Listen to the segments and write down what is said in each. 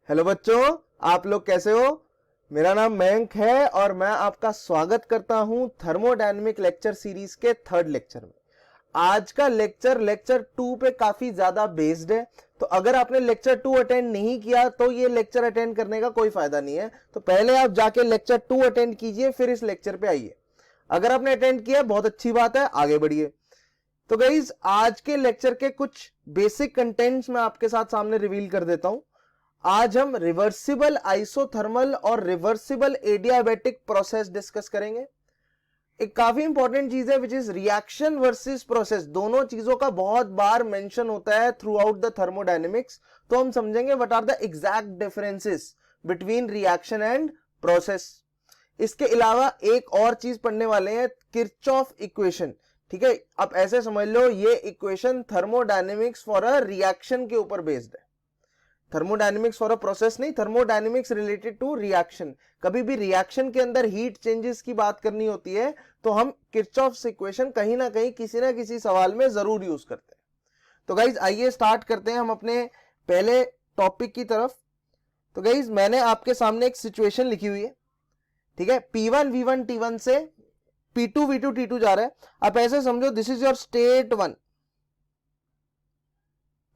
Hello बच्चों, आप लोग कैसे हो। मेरा नाम मयंक है और मैं आपका स्वागत करता हूं थर्मोडायनेमिक लेक्चर सीरीज के थर्ड लेक्चर में। आज का लेक्चर 2 पे काफी ज्यादा बेस्ड है, तो अगर आपने लेक्चर 2 अटेंड नहीं किया तो ये लेक्चर अटेंड करने का कोई फायदा नहीं है। तो पहले आप जाके लेक्चर 2 अटेंड कीजिए, फिर इस लेक्चर पे आइए। अगर आपने अटेंड किया बहुत अच्छी बात है, आगे बढ़िए। तो गाइज, आज के लेक्चर के कुछ बेसिक कंटेंट्स मैं आपके साथ सामने रिवील कर देता हूं। आज हम रिवर्सिबल आइसोथर्मल और रिवर्सिबल एडियाबैटिक प्रोसेस डिस्कस करेंगे। एक काफी इंपॉर्टेंट चीज है which is reaction versus process. दोनों चीजों का बहुत बार मेंशन होता है थ्रू आउट द थर्मोडायनेमिक्स, तो हम समझेंगे what are the exact differences between reaction and process. इसके अलावा एक और चीज पढ़ने वाले हैं, किरचॉफ इक्वेशन। ठीक है, आप ऐसे समझ लो ये equation thermodynamics for a reaction के ऊपर बेस्ड है। थर्मोडायनेमिक्स फॉर अ प्रोसेस नहीं, थर्मोडायनेमिक्स रिलेटेड टू रिएक्शन। कभी भी रिएक्शन के अंदर हीट चेंजेस की बात करनी होती है तो हम किरचॉफ्स इक्वेशन कहीं ना कहीं किसी ना किसी सवाल में जरूर यूज करते हैं। तो गाइज आइए स्टार्ट करते हैं हम अपने पहले टॉपिक की तरफ। तो गाइज मैंने आपके सामने एक सिचुएशन लिखी हुई है, ठीक है। P1 V1 T1 से P2 V2 T2 जा रहा है। आप ऐसे समझो दिस इज योर स्टेट 1,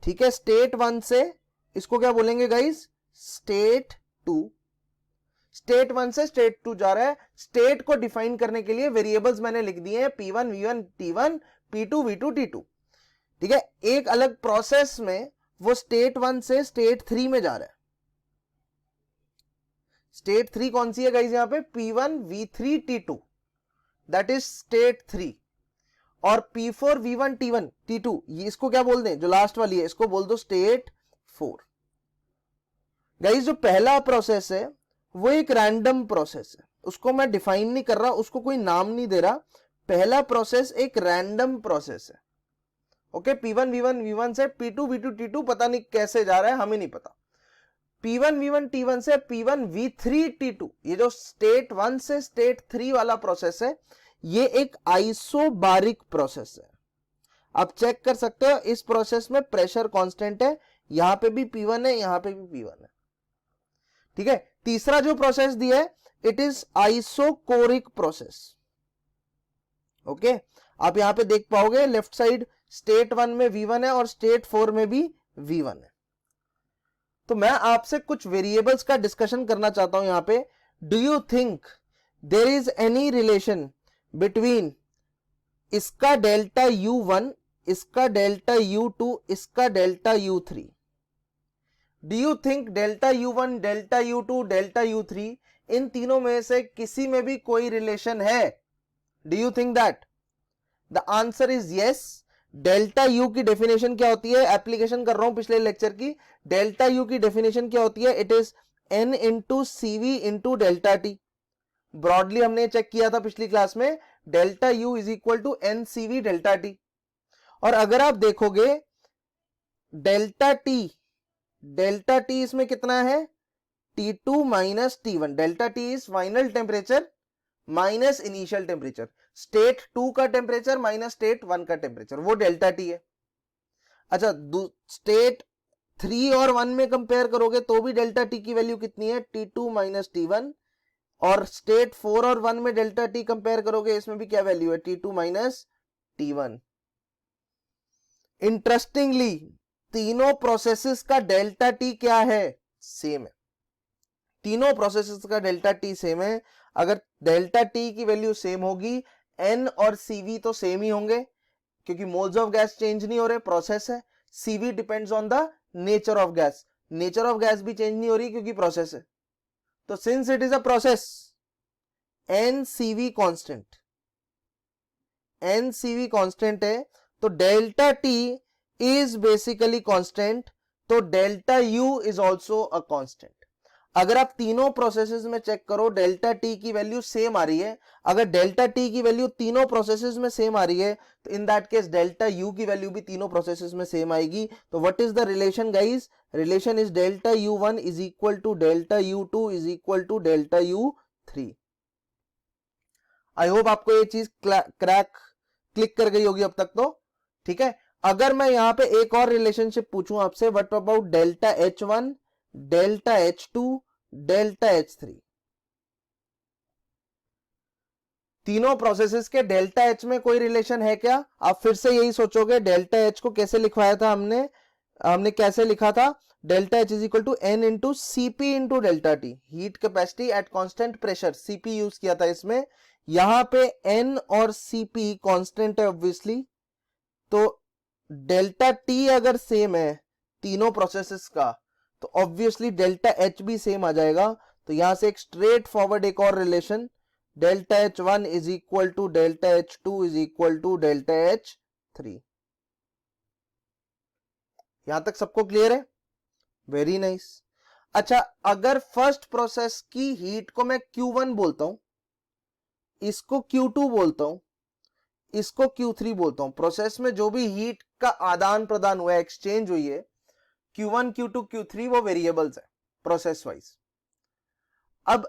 ठीक है। स्टेट 1 से इसको क्या बोलेंगे गाइज, स्टेट 2। स्टेट 1 से स्टेट 2 जा रहा है। स्टेट को डिफाइन करने के लिए वेरिएबल्स मैंने लिख दिए हैं, P1 V1 T1, P2 V2 T2, ठीक है। एक अलग प्रोसेस में वो स्टेट 1 से स्टेट 3 में जा रहा है। स्टेट 3 कौन सी है गाइज, यहां पे P1 V3 T2, that is state 3। और P4 V1 T1 T2, ये इसको क्या बोल दें, जो लास्ट वाली है इसको बोल दो स्टेट 4। गाइस जो पहला प्रोसेस है वो एक रैंडम प्रोसेस है, उसको मैं डिफाइन नहीं कर रहा, उसको कोई नाम नहीं दे रहा। पहला प्रोसेस एक रैंडम प्रोसेस है, ओके। P1 V1 V1 से P2 V2 T2 पता नहीं कैसे जा रहा है, हमें नहीं पता। P1 V1 T1 से P1 V3 T2, ये जो स्टेट 1 से स्टेट 3 वाला प्रोसेस है ये एक आइसोबारिक प्रोसेस है। आप चेक कर सकते हो इस प्रोसेस में प्रेशर कांस्टेंट है, यहां पे भी P1 है, यहां पे भी P1 है, ठीक है। तीसरा जो प्रोसेस दिया है it is isochoric process, okay. आप यहां पे देख पाओगे लेफ्ट साइड स्टेट 1 में V1 है और स्टेट 4 में भी V1 है। तो मैं आपसे कुछ वेरिएबल्स का डिस्कशन करना चाहता हूं यहां पे। Do you think there is any relation between इसका डेल्टा U1, इसका डेल्टा U2, इसका delta U3? Do you think delta U1, delta U2, delta U3 इन तीनों में से किसी में भी कोई रिलेशन है? Do you think that? The answer is yes. Delta U की डेफिनेशन क्या होती है, एप्लीकेशन कर रहा हूं पिछले लेक्चर की। डेल्टा U की डेफिनेशन क्या होती है, it is N into CV into delta T। Broadly हमने चेक किया था पिछली क्लास में, delta U is equal to NCV delta T। और अगर आप देखोगे डेल्टा T इसमें कितना है, T2 minus T1। Delta T is final temperature minus initial temperature, state 2 का टेम्परेचर माइनस स्टेट 1 का टेम्परेचर, वो डेल्टा T है। अच्छा, स्टेट 3 और 1 में कंपेयर करोगे तो भी डेल्टा T की वैल्यू कितनी है, T2 माइनस T1। और स्टेट 4 और 1 में डेल्टा T कंपेयर करोगे, इसमें भी क्या वैल्यू है, T2 माइनस T1। इंटरेस्टिंगली तीनों प्रोसेसेस का डेल्टा T क्या है, सेम है। तीनों प्रोसेसेस का डेल्टा T सेम है। अगर डेल्टा T की वैल्यू सेम होगी, N और CV तो सेम ही होंगे क्योंकि मोल्स ऑफ गैस चेंज नहीं हो रहे, प्रोसेस है। CV depends on the nature of gas, nature of gas भी चेंज नहीं हो रही क्योंकि प्रोसेस है। तो since it is a process, NCV constant, NCV constant है तो delta T is basically constant, तो delta U is also a constant. अगर आप तीनों प्रोसेसेस में चेक करो डेल्टा T की वैल्यू सेम आ रही है, अगर डेल्टा T की वैल्यू तीनों प्रोसेसेस में सेम आ रही है तो in that case delta U की वैल्यू भी तीनों प्रोसेसेस में सेम आएगी। तो what is the relation guys, relation is delta U1 is equal to delta U2 is equal to delta U3। I hope आपको ये चीज क्लिक कर गई होगी अब तक तो, ठीक है। अगर मैं यहां पे एक और रिलेशनशिप पूछूं आपसे, what about delta H1, delta H2 delta H3। तीनों प्रोसेसेस के डेल्टा H में कोई रिलेशन है क्या? आप फिर से यही सोचोगे, डेल्टा H को कैसे लिखवाया था हमने कैसे लिखा था? Delta H is equal to N into CP into delta T, heat capacity at constant pressure, CP use किया था इसमें। यहां पे एन और सीपी कांस्टेंट है ऑब्वियसली, तो डेल्टा टी अगर सेम है तीनों प्रोसेसेस का, तो ऑब्वियसली डेल्टा H भी सेम आ जाएगा। तो यहां से एक स्ट्रेट फॉरवर्ड एक और relation, delta H1 is equal to delta H2 is equal to delta H3। यहां तक सबको क्लियर है? Very nice. अच्छा, अगर फर्स्ट प्रोसेस की हीट को मैं Q1 बोलता हूं, इसको Q2 बोलता हूं, इसको Q3 बोलता हूं, प्रोसेस में जो भी हीट का आदान प्रदान हुआ है, एक्सचेंज हुई है, Q1 Q2 Q3 वो वेरिएबल्स है प्रोसेस वाइज। अब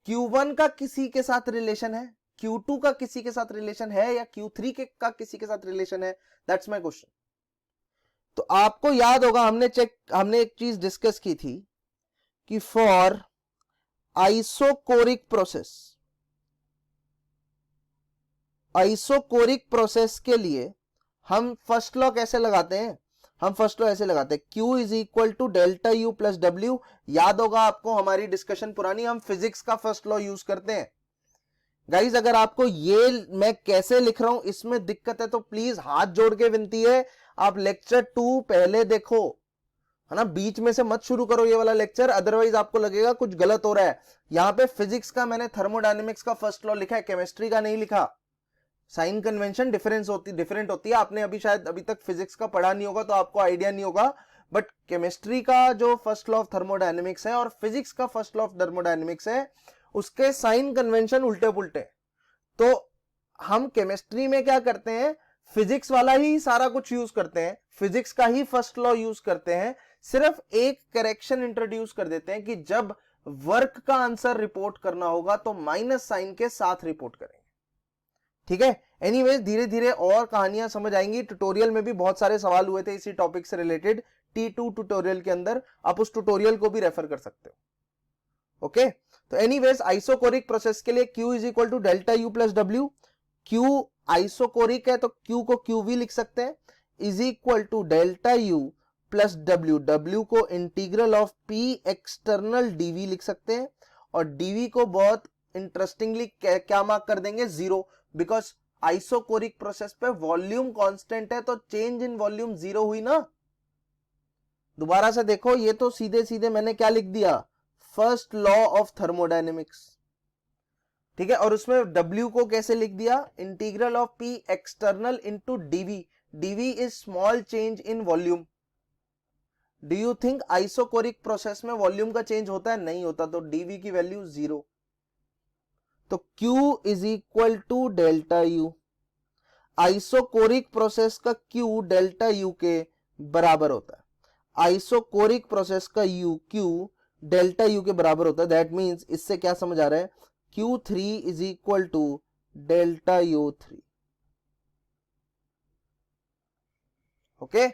Q1 का किसी के साथ रिलेशन है, Q2 का किसी के साथ रिलेशन है, या Q3 का किसी के साथ रिलेशन है? That's my question. तो आपको याद होगा हमने एक चीज डिस्कस की थी कि फॉर आइसोकोरिक प्रोसेस के लिए हम फर्स्ट लॉ कैसे लगाते हैं? हम फर्स्ट लॉ ऐसे लगाते हैं, Q is equal to delta U plus W। याद होगा आपको हमारी डिस्कशन पुरानी, हम फिजिक्स का फर्स्ट लॉ यूज करते हैं। गाइज अगर आपको ये मैं कैसे लिख रहा हूं इसमें दिक्कत है तो प्लीज हाथ जोड़ के विनती है, आप लेक्चर 2 पहले देखो, है ना, बीच में से मत शुरू करो ये वाला लेक्चर, अदरवाइज आपको लगेगा कुछ गलत हो रहा है। यहां पे फिजिक्स का मैंने थर्मोडायनेमिक्स का फर्स्ट लॉ लिखा है, केमिस्ट्री का नहीं लिखा। साइन कन्वेंशन डिफरेंट होती है। आपने अभी शायद अभी तक फिजिक्स का पढ़ा नहीं होगा तो आपको आइडिया नहीं होगा, बट केमिस्ट्री का जो फर्स्ट लॉ ऑफ थर्मोडायनेमिक्स है और फिजिक्स का फर्स्ट लॉ ऑफ थर्मोडायनेमिक्स है, उसके साइन कन्वेंशन उल्टे पुल्टे। तो हम केमिस्ट्री में क्या करते हैं, फिजिक्स वाला ही सारा कुछ यूज करते हैं, फिजिक्स का ही फर्स्ट लॉ यूज करते हैं, सिर्फ एक करेक्शन इंट्रोड्यूस कर देते हैं कि जब वर्क का आंसर रिपोर्ट करना होगा तो माइनस साइन के साथ रिपोर्ट करेंगे। ठीक है, एनीवेज धीरे धीरे और कहानियां समझ आएंगी। ट्यूटोरियल में भी बहुत सारे सवाल हुए थे इसी टॉपिक से रिलेटेड, T2 ट्यूटोरियल के अंदर, आप उस ट्यूटोरियल को भी रेफर कर सकते हो। ओके, तो एनीवेज आइसोकोरिक प्रोसेस के लिए Q is equal to delta U plus W। Q isochoric है तो Q को QV लिख सकते हैं, is equal to delta U plus W। W को integral of P external dV लिख सकते हैं, और dV को बहुत इंटरेस्टिंगली क्या मार्क कर देंगे? 0, बिकॉज आइसोकोरिक प्रोसेस पे वॉल्यूम कांस्टेंट है तो चेंज इन वॉल्यूम 0 हुई ना। दोबारा से देखो, ये तो सीधे सीधे मैंने क्या लिख दिया, फर्स्ट लॉ ऑफ थर्मोडायनेमिक्स। ठीक है, और उसमें W को कैसे लिख दिया? Integral of P external into dV। dV is small change in volume. Do you think isochoric process में वॉल्यूम का चेंज होता है? नहीं होता, तो dV की वैल्यू 0। तो Q is equal to delta U। Isochoric process का Q डेल्टा U के बराबर होता है, आइसोकोरिक प्रोसेस का Q डेल्टा U के बराबर होता है। दैट मींस इससे क्या समझ आ रहा है? Q3 is equal to delta U3। Okay,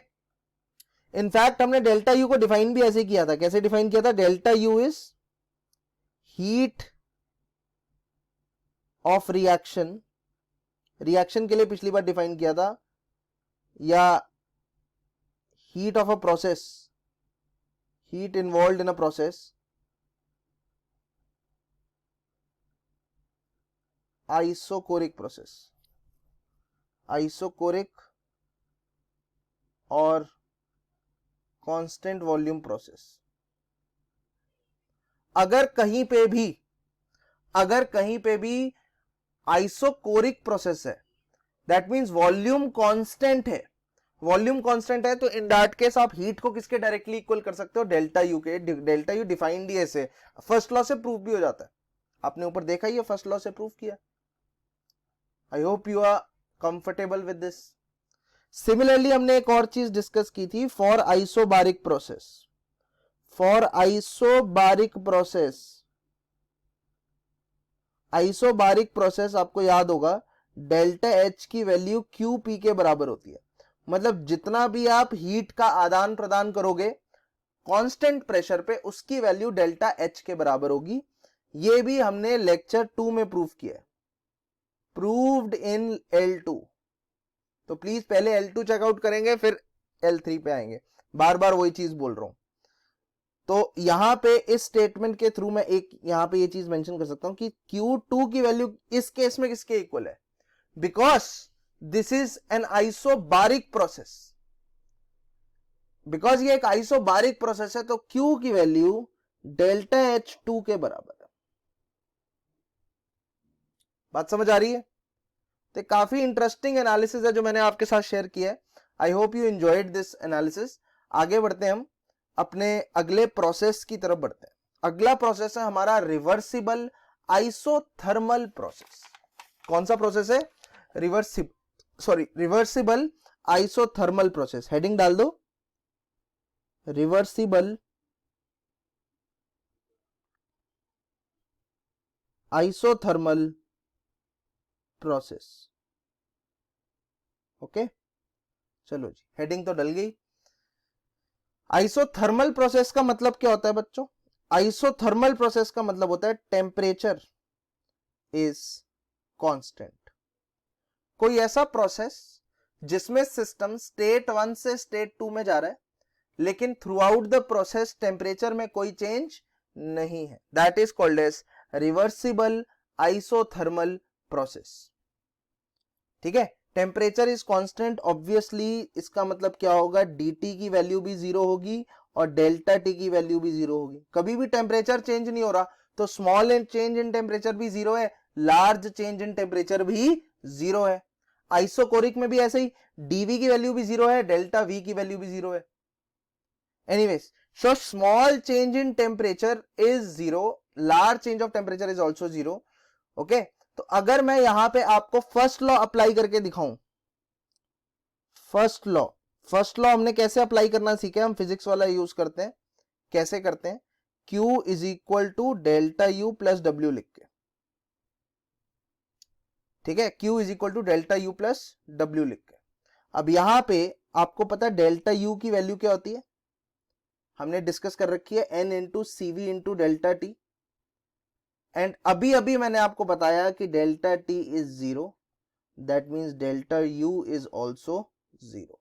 in fact हमने डेल्टा U को डिफाइन भी ऐसे किया था। कैसे डिफाइन किया था? Delta U is heat of reaction, reaction के लिए पिछली बार डिफाइन किया था, या heat of a process, heat involved in a process, isochoric process, isochoric और कांस्टेंट वॉल्यूम प्रोसेस। अगर कहीं पे भी आइसोकोरिक प्रोसेस है, दैट मींस वॉल्यूम कांस्टेंट है, वॉल्यूम कांस्टेंट है, तो इन दैट केस आप हीट को किसके डायरेक्टली इक्वल कर सकते हो? डेल्टा यू के। डेल्टा यू डिफाइंड ही ऐसे, फर्स्ट लॉ से प्रूफ भी हो जाता है। आपने ऊपर देखा ही है, फर्स्ट लॉ से प्रूफ किया। I hope you are comfortable with this. Similarly हमने एक और चीज डिस्कस की थी, for isobaric process. For isobaric process, isobaric process आपको याद होगा डेल्टा H की वैल्यू QP के बराबर होती है। मतलब जितना भी आप हीट का आदान प्रदान करोगे, कांस्टेंट प्रेशर पे उसकी वैल्यू डेल्टा एच के बराबर होगी। ये भी हमने लेक्चर 2 में प्रूव किया है, प्रूव्ड इन L2। तो प्लीज पहले L2 चेकआउट करेंगे फिर L3 पे आएंगे, बार बार वही चीज बोल रहा हूं। तो यहां पे इस स्टेटमेंट के थ्रू मैं एक यहां पे ये चीज मेंशन कर सकता हूं कि Q2 की वैल्यू इस केस में किसके इक्वल है, because this is an isobaric process. Because ये एक आइसोबारिक प्रोसेस है तो Q की वैल्यू डेल्टा H2 के बराबर है। बात समझ आ रही है? तो काफी इंटरेस्टिंग एनालिसिस है जो मैंने आपके साथ शेयर किया है। I hope you enjoyed this analysis. आगे बढ़ते हैं, हम अपने अगले प्रोसेस की तरफ बढ़ते हैं। अगला प्रोसेस है हमारा रिवर्सिबल आइसोथर्मल प्रोसेस। कौन सा प्रोसेस है? Reversible isothermal process. हेडिंग डाल दो, रिवर्सिबल आइसोथर्मल प्रोसेस। ओके, चलो जी, हेडिंग तो डल गई। आइसोथर्मल प्रोसेस का मतलब क्या होता है बच्चों? आइसोथर्मल प्रोसेस का मतलब होता है टेम्परेचर इज कांस्टेंट। कोई ऐसा प्रोसेस जिसमें सिस्टम स्टेट 1 से स्टेट 2 में जा रहा है, लेकिन throughout the process temperature में कोई चेंज नहीं है, that is called as reversible isothermal process. ठीक है, टेम्परेचर इज कांस्टेंट, ऑब्वियसली इसका मतलब क्या होगा, dt की वैल्यू भी जीरो होगी और डेल्टा टी की वैल्यू भी जीरो होगी। कभी भी टेम्परेचर चेंज नहीं हो रहा तो small and change in temperature भी जीरो है, लार्ज चेंज इन टेम्परेचर भी जीरो है। आइसोकोरिक में भी ऐसे ही dv की वैल्यू भी जीरो है, डेल्टा v की वैल्यू भी जीरो है। Anyways, so small change in temperature is zero, large change of temperature is also zero. Okay, तो अगर मैं यहां पे आपको फर्स्ट लॉ अप्लाई करके दिखाऊं, फर्स्ट लॉ हमने कैसे अप्लाई करना सीखा है, हम फिजिक्स वाला यूज करते हैं। कैसे करते हैं? Q is equal to delta U plus W लिख के। ठीक है, Q is equal to delta U plus W लिख के। अब यहां पे आपको पता है डेल्टा यू की वैल्यू क्या होती है, हमने डिस्कस कर रखी है, n into CV into delta T. And अभी अभी मैंने आपको बताया कि delta T is zero, that means delta U is also zero.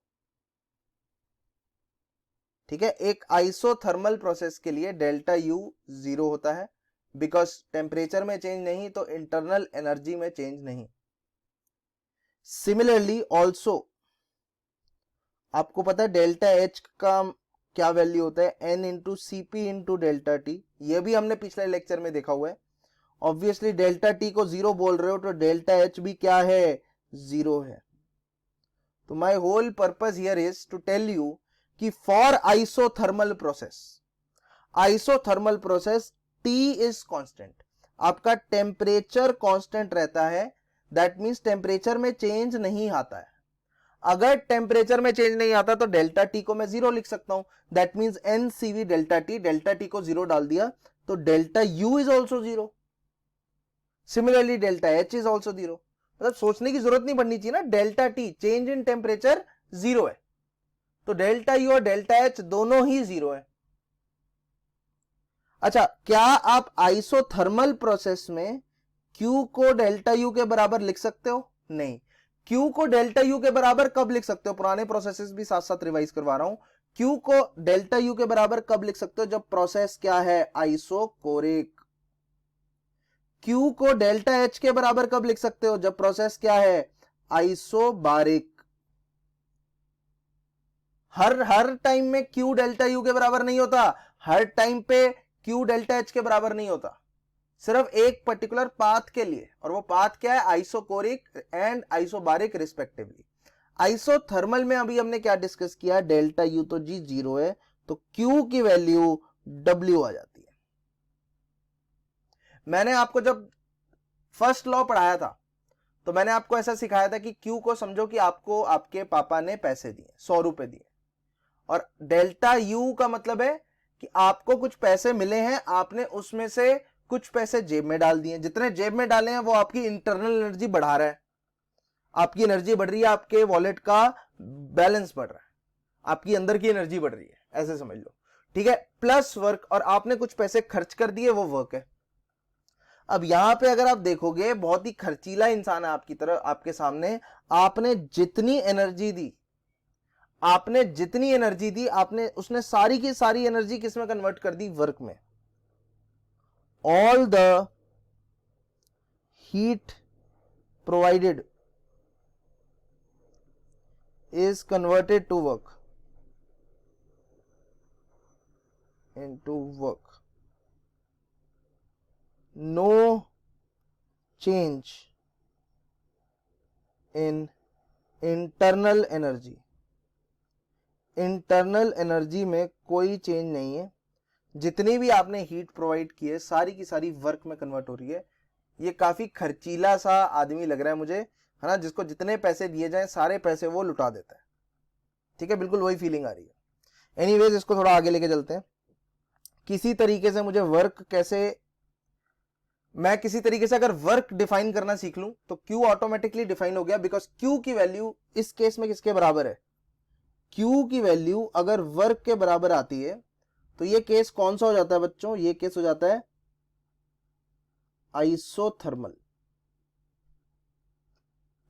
ठीक है, एक आइसोथर्मल प्रोसेस के लिए डेल्टा यू जीरो होता है, बिकॉज टेम्परेचर में चेंज नहीं तो इंटरनल एनर्जी में चेंज नहीं। सिमिलरली ऑल्सो आपको पता है डेल्टा एच का क्या वैल्यू होता है, n into CP into delta T. ये भी हमने पिछले लेक्चर में देखा हुआ है। ऑब्वियसली डेल्टा टी को जीरो बोल रहे हो तो डेल्टा एच भी क्या है, जीरो है। तो my whole purpose here is to tell you कि for isothermal process T is constant, आपका टेम्परेचर कांस्टेंट रहता है, दैट मींस टेम्परेचर में चेंज नहीं आता है। अगर टेम्परेचर में चेंज नहीं आता तो डेल्टा टी को मैं जीरो लिख सकता हूं, that means NCV delta T, delta T को जीरो डाल दिया तो delta U is also zero. Similarly delta H is also zero. मतलब सोचने की जरूरत नहीं पड़नी चाहिए ना, delta T change in temperature zero है तो डेल्टा यू और डेल्टा एच दोनों ही जीरो है। अच्छा, क्या आप आइसोथर्मल प्रोसेस में Q को डेल्टा यू के बराबर लिख सकते हो? नहीं। Q को डेल्टा यू के बराबर कब लिख सकते हो? पुराने प्रोसेसेस भी साथ साथ रिवाइज करवा रहा हूं। Q को डेल्टा यू के बराबर कब लिख सकते हो? जब प्रोसेस क्या है, आइसोकोरिक। Q को डेल्टा H के बराबर कब लिख सकते हो? जब प्रोसेस क्या है, आइसोबारिक। हर टाइम में Q डेल्टा यू के बराबर नहीं होता, हर टाइम पे Q डेल्टा H के बराबर नहीं होता, सिर्फ एक पर्टिकुलर पाथ के लिए, और वो पाथ क्या है, isochoric and isobaric respectively. Isothermal में अभी हमने क्या डिस्कस किया, डेल्टा यू तो जी जीरो है तो Q की वैल्यू W आ जाती है। मैंने आपको जब फर्स्ट लॉ पढ़ाया था तो मैंने आपको ऐसा सिखाया था कि Q को समझो कि आपको आपके पापा ने पैसे दिए, 100 रुपए दिए, और डेल्टा यू का मतलब है कि आपको कुछ पैसे मिले हैं, आपने उसमें से कुछ पैसे जेब में डाल दिए, जितने जेब में डाले हैं वो आपकी इंटरनल एनर्जी बढ़ा रहा है, आपकी एनर्जी बढ़ रही है, आपके वॉलेट का बैलेंस बढ़ रहा है, आपकी अंदर की एनर्जी बढ़ रही है, ऐसे समझ लो। ठीक है, प्लस वर्क, और आपने कुछ पैसे खर्च कर दिए, वो वर्क है। अब यहां पे अगर आप देखोगे, बहुत ही खर्चीला इंसान है आपकी तरह, आपके सामने, आपने जितनी एनर्जी दी, आपने उसने सारी की सारी एनर्जी किस में कन्वर्ट कर दी? वर्क में। All the heat provided is converted to work into work. No change in internal energy. Internal energy में कोई चेंज नहीं है, जितनी भी आपने हीट प्रोवाइड की है सारी की सारी वर्क में कन्वर्ट हो रही है। ये काफी खर्चीला सा आदमी लग रहा है मुझे, है ना, जिसको जितने पैसे दिए जाएं सारे पैसे वो लुटा देता है। ठीक है, बिल्कुल वही फीलिंग आ रही है। एनीवेज, इसको थोड़ा आगे लेके चलते हैं। किसी तरीके से मुझे वर्क कैसे, मैं किसी तरीके से अगर वर्क डिफाइन करना सीख लूं तो Q ऑटोमेटिकली डिफाइन हो गया, बिकॉज Q की वैल्यू इस केस में किसके बराबर है? Q की वैल्यू अगर वर्क के बराबर आती है तो ये केस कौन सा हो जाता है बच्चों? ये केस हो जाता है आइसोथर्मल।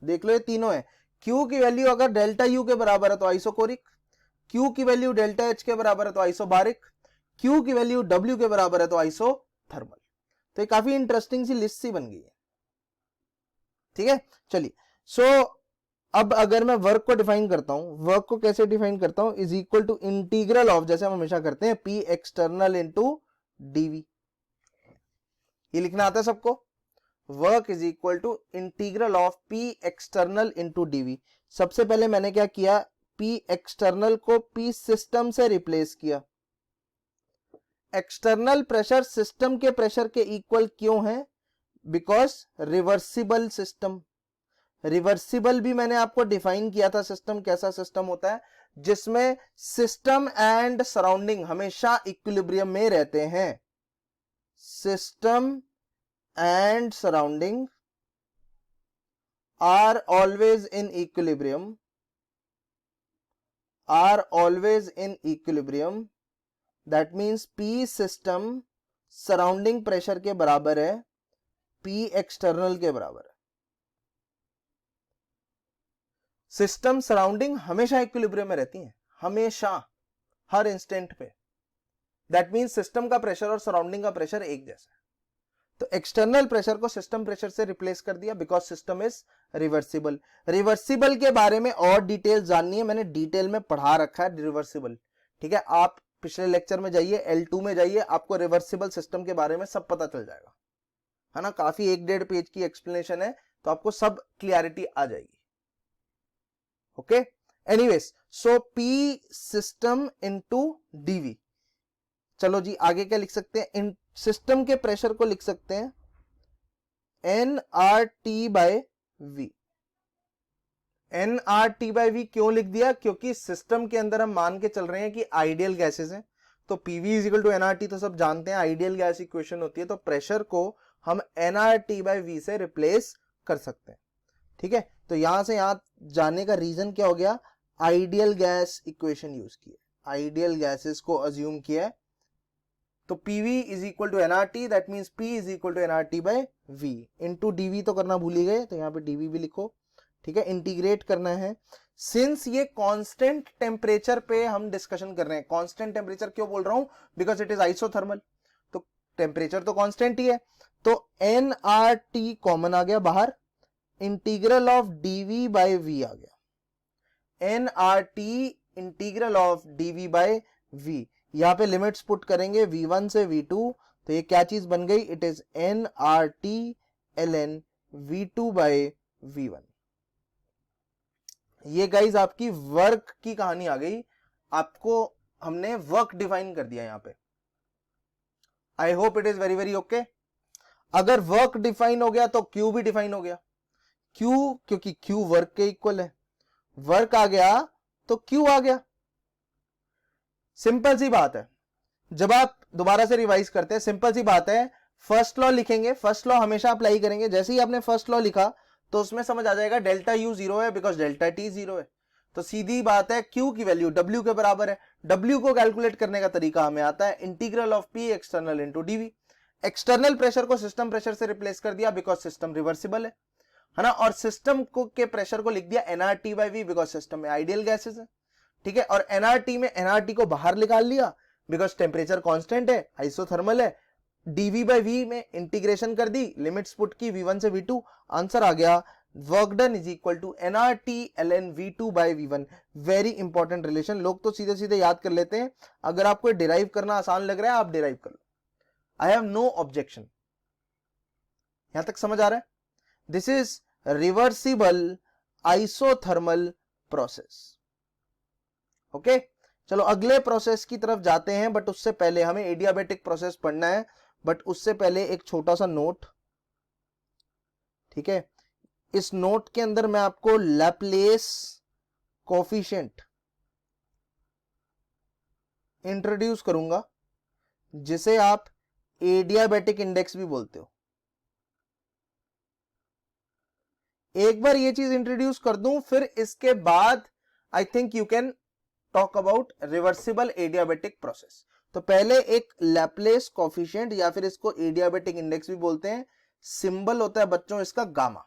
देख लो, ये तीनों है। Q की वैल्यू अगर डेल्टा U के बराबर है तो आइसोकोरिक, Q की वैल्यू डेल्टा H के बराबर है तो आइसोबारिक, Q की वैल्यू W के बराबर है तो आइसोथर्मल। तो ये काफी इंटरेस्टिंग सी लिस्ट सी बन गई है। ठीक है, चलिए। सो अब अगर मैं वर्क को डिफाइन करता हूं, वर्क को कैसे डिफाइन करता हूं? Is equal to integral of, जैसे हम हमेशा करते हैं, P एक्सटर्नल इंटू डीवी। ये लिखना आता है सबको? Work is equal to integral of P external into DV. सबसे पहले मैंने क्या किया? P एक्सटर्नल को P सिस्टम से रिप्लेस किया। एक्सटर्नल प्रेशर सिस्टम के प्रेशर के इक्वल क्यों है? Because reversible system. रिवर्सिबल भी मैंने आपको डिफाइन किया था। सिस्टम कैसा सिस्टम होता है? जिसमें सिस्टम एंड सराउंडिंग हमेशा इक्विलिब्रियम में रहते हैं। System and surrounding are always in equilibrium, that means P system surrounding pressure के बराबर है P एक्सटर्नल के बराबर है। सिस्टम सराउंडिंग हमेशा इक्विलिब्रियम में रहती हैं, हमेशा, हर इंस्टेंट पे। दैट मीन्स सिस्टम का प्रेशर और सराउंडिंग का प्रेशर एक जैसा है। तो एक्सटर्नल प्रेशर को सिस्टम प्रेशर से रिप्लेस कर दिया, because system is reversible. Reversible के बारे में और डिटेल जाननी है, मैंने डिटेल में पढ़ा रखा है रिवर्सिबल। ठीक है, आप पिछले लेक्चर में जाइए, L2 में जाइए, आपको रिवर्सिबल सिस्टम के बारे में सब पता चल जाएगा, है ना। काफी 1-1.5 पेज की एक्सप्लेनेशन है, तो आपको सब क्लियरिटी आ जाएगी। ओके, एनीवेज, सो P सिस्टम इंटू डीवी। चलो जी, आगे क्या लिख सकते हैं? इन सिस्टम के प्रेशर को लिख सकते हैं nRT by V। nRT by V क्यों लिख दिया? क्योंकि सिस्टम के अंदर हम मान के चल रहे हैं कि आइडियल गैसेस हैं, तो PV is equal to nRT तो सब जानते हैं, आइडियल गैस इक्वेशन होती है, तो प्रेशर को हम nRT बाय V से रिप्लेस कर सकते हैं। ठीक है, तो यहां से यहां जाने का रीजन क्या हो गया? आइडियल गैस इक्वेशन यूज की है, आइडियल गैसेस को अज्यूम किया है। तो PV is equal to nRT, that means P is equal to nRT by V into DV तो करना भूल ही गए, तो यहाँ पे डीवी भी लिखो। ठीक है, इंटीग्रेट करना है। सिंस ये कांस्टेंट टेम्परेचर पे हम डिस्कशन कर रहे हैं, कांस्टेंट टेम्परेचर क्यों बोल रहा हूं? बिकॉज इट इज आइसोथर्मल, तो टेम्परेचर तो कांस्टेंट ही है। तो nRT कॉमन आ गया बाहर, integral of dV by V आ गया। nRT integral of dV by V, यहां पे लिमिट्स पुट करेंगे V1 से V2, तो ये क्या चीज बन गई? It is nRT ln V2 by V1। ये गाइज आपकी वर्क की कहानी आ गई, आपको हमने वर्क डिफाइन कर दिया यहां पे। I hope it is very very okay. अगर वर्क डिफाइन हो गया तो Q भी डिफाइन हो गया। Q, क्योंकि Q वर्क के इक्वल है, वर्क आ गया तो Q आ गया। सिंपल सी बात है, जब आप दोबारा से रिवाइज करते हैं, सिंपल सी बात है, फर्स्ट लॉ लिखेंगे, फर्स्ट लॉ हमेशा अप्लाई करेंगे। जैसे ही आपने फर्स्ट लॉ लिखा तो उसमें समझ आ जाएगा डेल्टा U 0 है, बिकॉज डेल्टा T 0 है। तो सीधी बात है Q की वैल्यू W के बराबर है। W को कैलकुलेट करने का तरीका हमें आता है integral of P external into DV. External pressure को सिस्टम प्रेशर से रिप्लेस कर दिया बिकॉज सिस्टम रिवर्सिबल है ना, और सिस्टम को के प्रेशर को लिख दिया nRT by V because system में आइडियल गैसेस है, ठीक है। और nRT में nRT को बाहर निकाल लिया बिकॉज टेम्परेचर कांस्टेंट है, आइसोथर्मल है। dV बाई वी में इंटीग्रेशन कर दी, लिमिट्स पुट की v1 से v2, आंसर आ गया work done is equal to nRT ln v2 by v1। Very important relation, लोग तो सीधे सीधे याद कर लेते हैं। अगर आपको डिराइव करना आसान लग रहा है आप डिराइव कर लो, आई हैव नो ऑब्जेक्शन। यहां तक समझ आ रहा है? This is reversible isothermal process. Okay, चलो अगले प्रोसेस की तरफ जाते हैं, बट उससे पहले हमें एडियाबेटिक प्रोसेस पढ़ना है। बट उससे पहले एक छोटा सा नोट, ठीक है। इस नोट के अंदर मैं आपको लैप्लेस कोफिशिएंट इंट्रोड्यूस करूंगा, जिसे आप एडियाबेटिक इंडेक्स भी बोलते हो। एक बार ये चीज इंट्रोड्यूस कर दूं, फिर इसके बाद I think you can talk about reversible adiabatic process. तो पहले एक लैप्लेस कोफिशिएंट या फिर इसको एडियाबेटिक इंडेक्स भी बोलते हैं, सिंबल होता है बच्चों इसका गामा,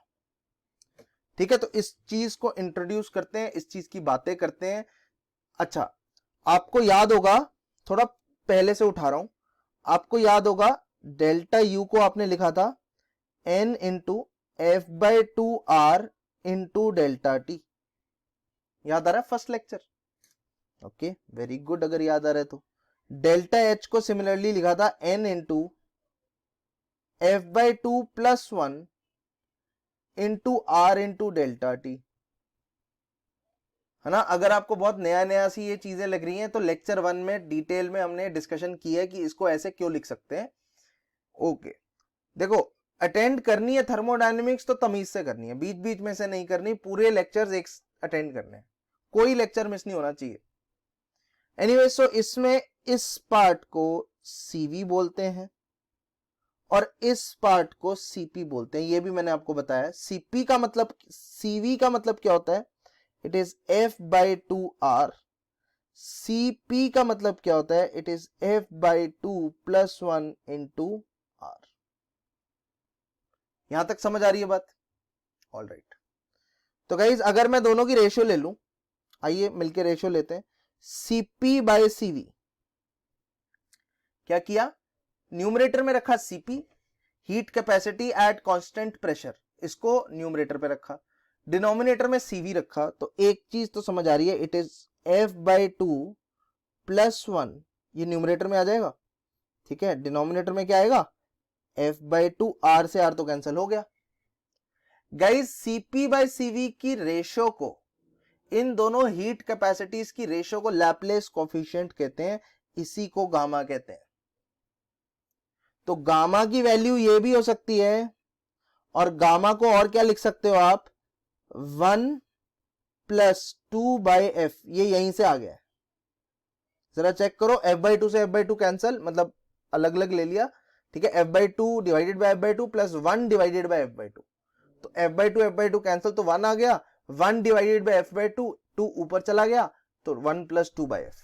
ठीक है। तो इस चीज को इंट्रोड्यूस करते हैं, इस चीज की बातें करते हैं। अच्छा, आपको याद होगा, थोड़ा पहले से उठा रहा हूं, आपको याद होगा डेल्टा यू को आपने लिखा था n into F by two R into delta T. याद आ रहा है first lecture? Okay, very good. अगर याद आ रहा है तो डेल्टा एच को सिमिलरली लिखा था n into F by two plus one into R into delta T, है ना। अगर आपको बहुत नया नया सी ये चीजें लग रही हैं तो लेक्चर 1 में डिटेल में हमने डिस्कशन की है कि इसको ऐसे क्यों लिख सकते हैं। ओके, देखो अटेंड करनी है थर्मोडायनेमिक्स तो तमीज से करनी है, बीच बीच में से नहीं करनी, पूरे लेक्चर्स एक अटेंड करने हैं, कोई लेक्चर मिस नहीं होना चाहिए। एनीवे, सो इसमें इस पार्ट को सीवी बोलते हैं और इस पार्ट को सीपी बोलते हैं, ये भी मैंने आपको बताया। सीपी का मतलब, सीवी का मतलब क्या होता है? It is F by two R. CP का मतलब क्या होता है? It is F by two plus one into R. यहां तक समझ आ रही है बात? All right. तो गाइज अगर मैं दोनों की रेशियो ले लूं, आइए मिलकर रेशियो लेते हैं। सीपी बाय सीवी, क्या किया? न्यूमरेटर में रखा CP, heat capacity at constant pressure, इसको न्यूमरेटर पे रखा, डिनोमिनेटर में सीवी रखा। तो एक चीज तो समझ आ रही है, it is F by two plus one, ये न्यूमरेटर में आ जाएगा, ठीक है। डिनोमिनेटर में क्या आएगा? एफ बाई टू, आर से आर तो कैंसिल हो गया। गाइज सीपी बाई सीवी की रेशियो को, इन दोनों हीट कैपेसिटीज की रेशियो को लैप्लेस कोफिशिएंट कहते हैं, इसी को गामा कहते हैं। तो गामा की वैल्यू ये भी हो सकती है, और गामा को और क्या लिख सकते हो आप? 1 प्लस टू बाई एफ, ये यहीं से आ गया है। जरा चेक करो, एफ बाई टू से एफ बाई टू कैंसल, मतलब अलग अलग ले लिया, ठीक है। F by two divided by F by two plus one divided by F by to, तो एफ बाई टू कैंसिल, तो 1 आ गया। 1 divided by F by to, 2 ऊपर चला गया, तो 1 प्लस टू बाई एफ।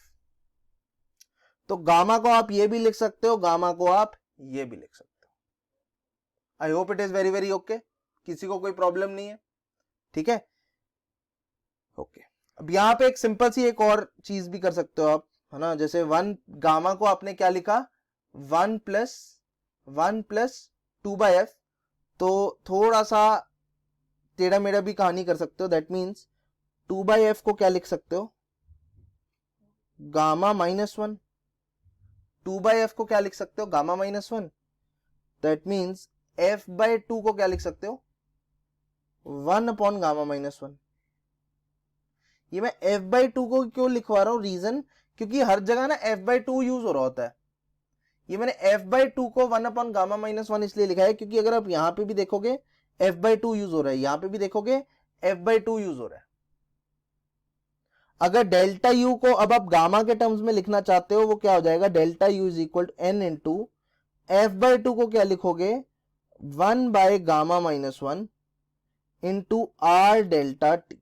तो गामा को आप ये भी लिख सकते हो, गामा को आप ये भी लिख सकते हो। I hope it is very very okay, किसी को कोई प्रॉब्लम नहीं है, ठीक है। ओके, अब यहां पे एक सिंपल सी एक और चीज भी कर सकते हो आप, है ना। जैसे 1, गामा को आपने क्या लिखा? 1 प्लस टू बाई एफ, तो थोड़ा सा टेढ़ा मेढ़ा भी कहानी कर सकते हो। दैट मीन्स 2 बाई एफ को क्या लिख सकते हो? Gamma minus one. 2 by F को क्या लिख सकते हो? Gamma minus one. That means F by two को क्या लिख सकते हो? 1 अपॉन गामा माइनस वन। ये मैं एफ बाई टू को क्यों लिखवा रहा हूं? रीजन, क्योंकि हर जगह ना एफ बाई टू यूज हो रहा होता है। ये मैंने एफ बाई टू को 1 अपॉन गामा माइनस वन इसलिए लिखा है, क्योंकि अगर आप यहां पे भी देखोगे एफ बाई टू यूज हो रहा है, यहां पे भी देखोगे एफ बाई टू यूज हो रहा है। अगर डेल्टा यू को अब आप गामा के टर्म्स में लिखना चाहते हो, वो क्या हो जाएगा? Delta U is equal to N into F by two को क्या लिखोगे? 1 by gamma minus one into R delta T.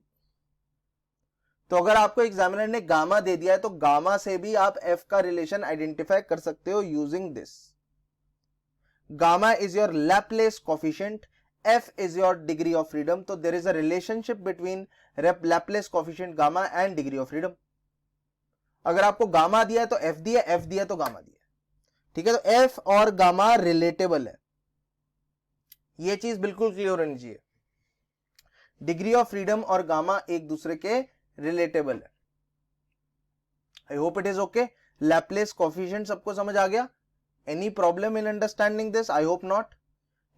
तो अगर आपको एग्जामिनर ने गामा दे दिया है तो गामा से भी आप एफ का रिलेशन आइडेंटिफाई कर सकते हो using this. Gamma is your Laplace coefficient, F is your degree of freedom. तो there is a relationship between Laplace coefficient gamma and degree of freedom. अगर आपको गामा दिया है तो एफ दिया, एफ दिया तो गामा दिया. ठीक है, तो एफ और गामा रिलेटेबल है, ये चीज बिल्कुल क्लियर होनी चाहिए. डिग्री ऑफ फ्रीडम और गामा एक दूसरे के रिलेटेबल है. I hope it is okay. Laplace coefficient सबको समझ आ गया? Any problem in understanding this? I hope not.